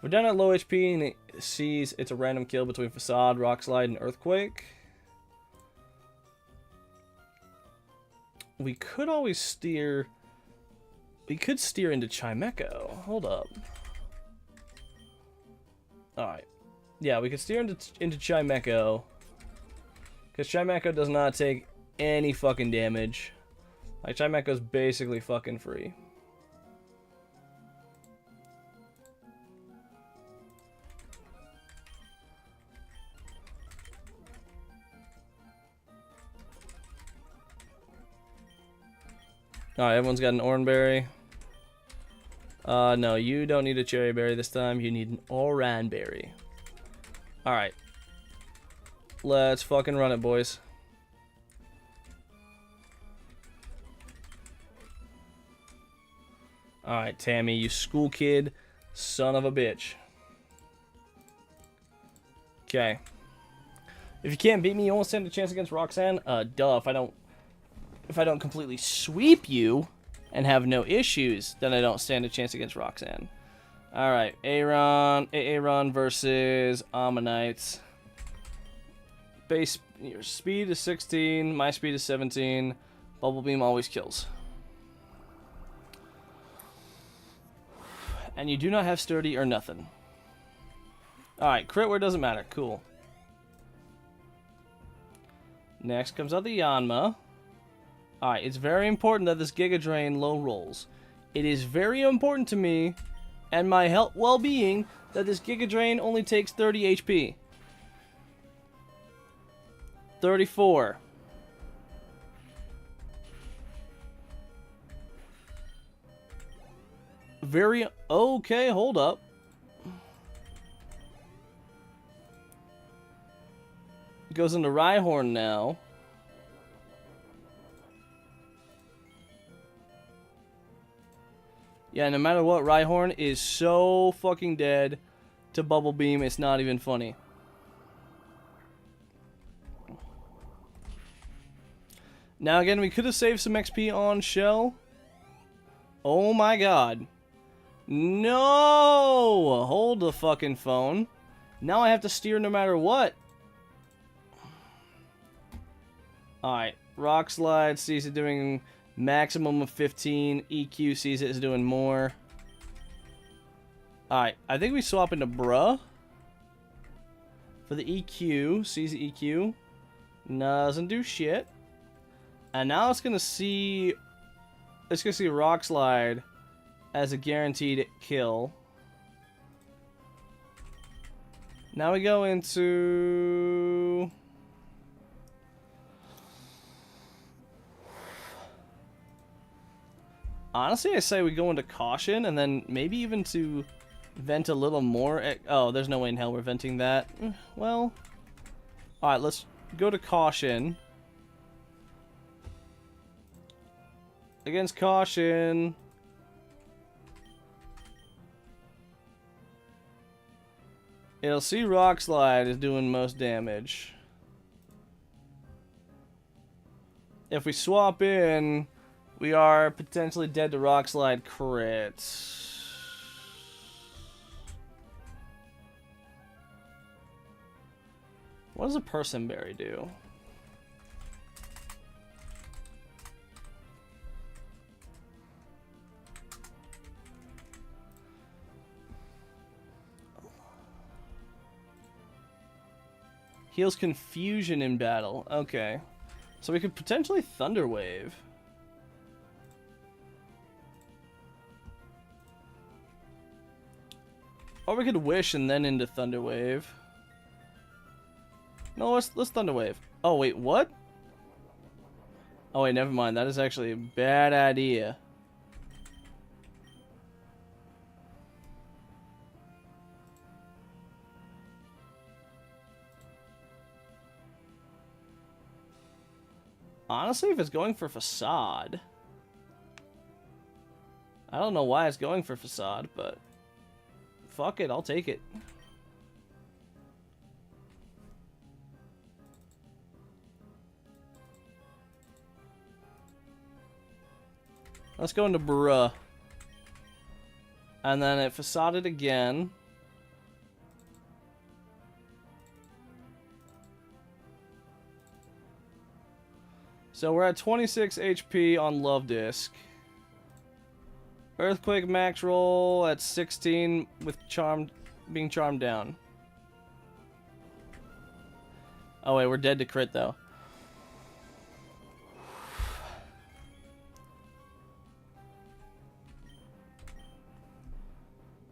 Speaker 1: we're down at low HP and it sees it's a random kill between Facade, Rock Slide, and Earthquake. We could always steer... We could steer into Chimecho. Hold up. Alright. Yeah, we could steer into Chimecho. Because Chimecho does not take any fucking damage. Like, Chimecho's basically fucking free. Alright, everyone's got an Oranberry. No, you don't need a Cherry Berry this time. You need an Oranberry. Alright. Let's fucking run it, boys. Alright, Tammy, you school kid, son of a bitch. Okay. If you can't beat me, you won't stand a chance against Roxanne? Duh, if I don't completely sweep you and have no issues, then I don't stand a chance against Roxanne. Alright, Aaron versus Ammonites. Base, your speed is 16, my speed is 17. Bubble Beam always kills. And you do not have Sturdy or nothing. Alright, crit where it doesn't matter. Cool. Next comes out the Yanma. Alright, it's very important that this Giga Drain low rolls. It is very important to me and my health well-being that this Giga Drain only takes 30 HP. 34. Very... Okay, hold up. Goes into Rhyhorn now. Yeah, no matter what, Rhyhorn is so fucking dead to Bubble Beam, it's not even funny. Now again, we could have saved some XP on Shell. Oh my god. No! Hold the fucking phone. Now I have to steer no matter what. Alright, Rock Slide, cease doing Maximum of 15. EQ sees it is doing more. Alright, I think we swap into bruh. For the EQ, sees the EQ. Doesn't do shit. And now it's gonna see Rock Slide as a guaranteed kill. Now we go into... Honestly, I say we go into Caution, and then maybe even to vent a little more. Oh, there's no way in hell we're venting that. Well, alright, let's go to Caution. Against Caution. It'll see Rock Slide is doing most damage. If we swap in, we are potentially dead to Rock Slide crit. What does a Person Berry do? Heals confusion in battle. Okay. So we could potentially Thunder Wave. Or we could Wish and then into Thunder Wave. No, let's Thunder Wave. Oh, wait, what? Oh, wait, never mind. That is actually a bad idea. Honestly, if it's going for Facade... I don't know why it's going for Facade, but... Fuck it, I'll take it. Let's go into Bruh. And then it Facaded again. So we're at 26 HP on Love Disc. Earthquake max roll at 16 with being charmed down. Oh wait, we're dead to crit though.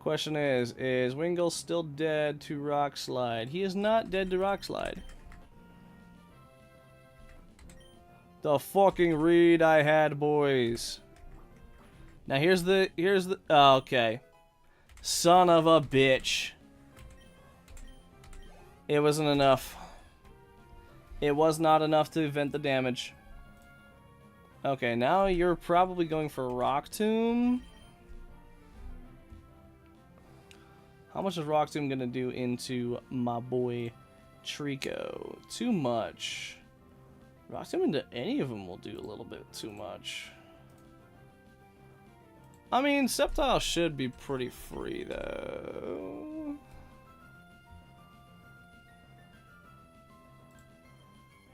Speaker 1: Question is Wingull still dead to Rock Slide? He is not dead to Rock Slide. The fucking read I had, boys. Now here's the oh, okay. Son of a bitch. It wasn't enough. It was not enough to event the damage. Okay, now you're probably going for Rock Tomb. How much is Rock Tomb gonna do into my boy Trico? Too much. Rock Tomb into any of them will do a little bit too much. I mean, Sceptile should be pretty free, though.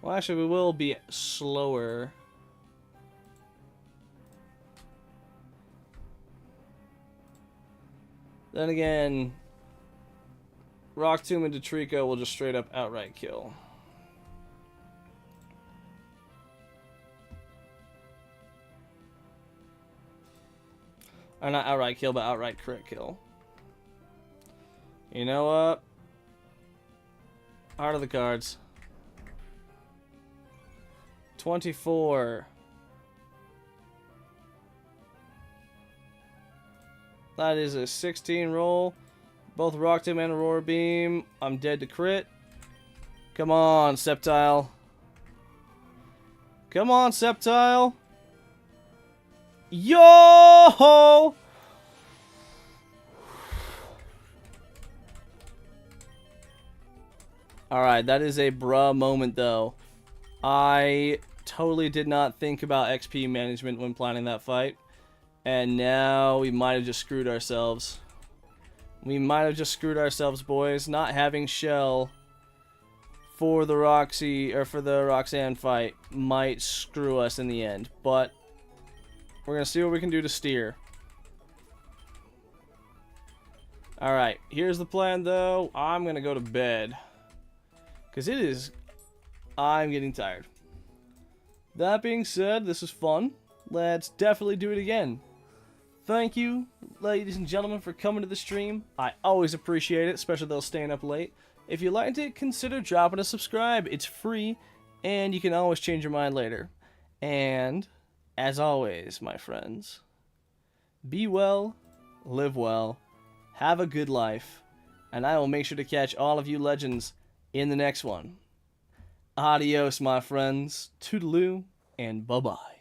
Speaker 1: Well, actually, we will be slower. Then again, Rock Tomb into Trico will just straight up outright kill. Or not outright kill, but outright crit kill. You know what? Heart of the cards. 24. That is a 16 roll. Both Rock Tomb and Aurora Beam. I'm dead to crit. Come on, Sceptile. Come on, Sceptile. Yo! Alright, that is a bruh moment, though. I totally did not think about XP management when planning that fight. And now we might have just screwed ourselves. We might have just screwed ourselves, boys. Not having Shell for the Roxanne fight might screw us in the end. But We're going to see what we can do to steer. Alright, here's the plan, though. I'm going to go to bed. Because I'm getting tired. That being said, this is fun. Let's definitely do it again. Thank you, ladies and gentlemen, for coming to the stream. I always appreciate it, especially those staying up late. If you liked it, consider dropping a subscribe. It's free, and you can always change your mind later. And, as always, my friends, be well, live well, have a good life, and I will make sure to catch all of you legends in the next one. Adios, my friends. Toodaloo, and bye-bye.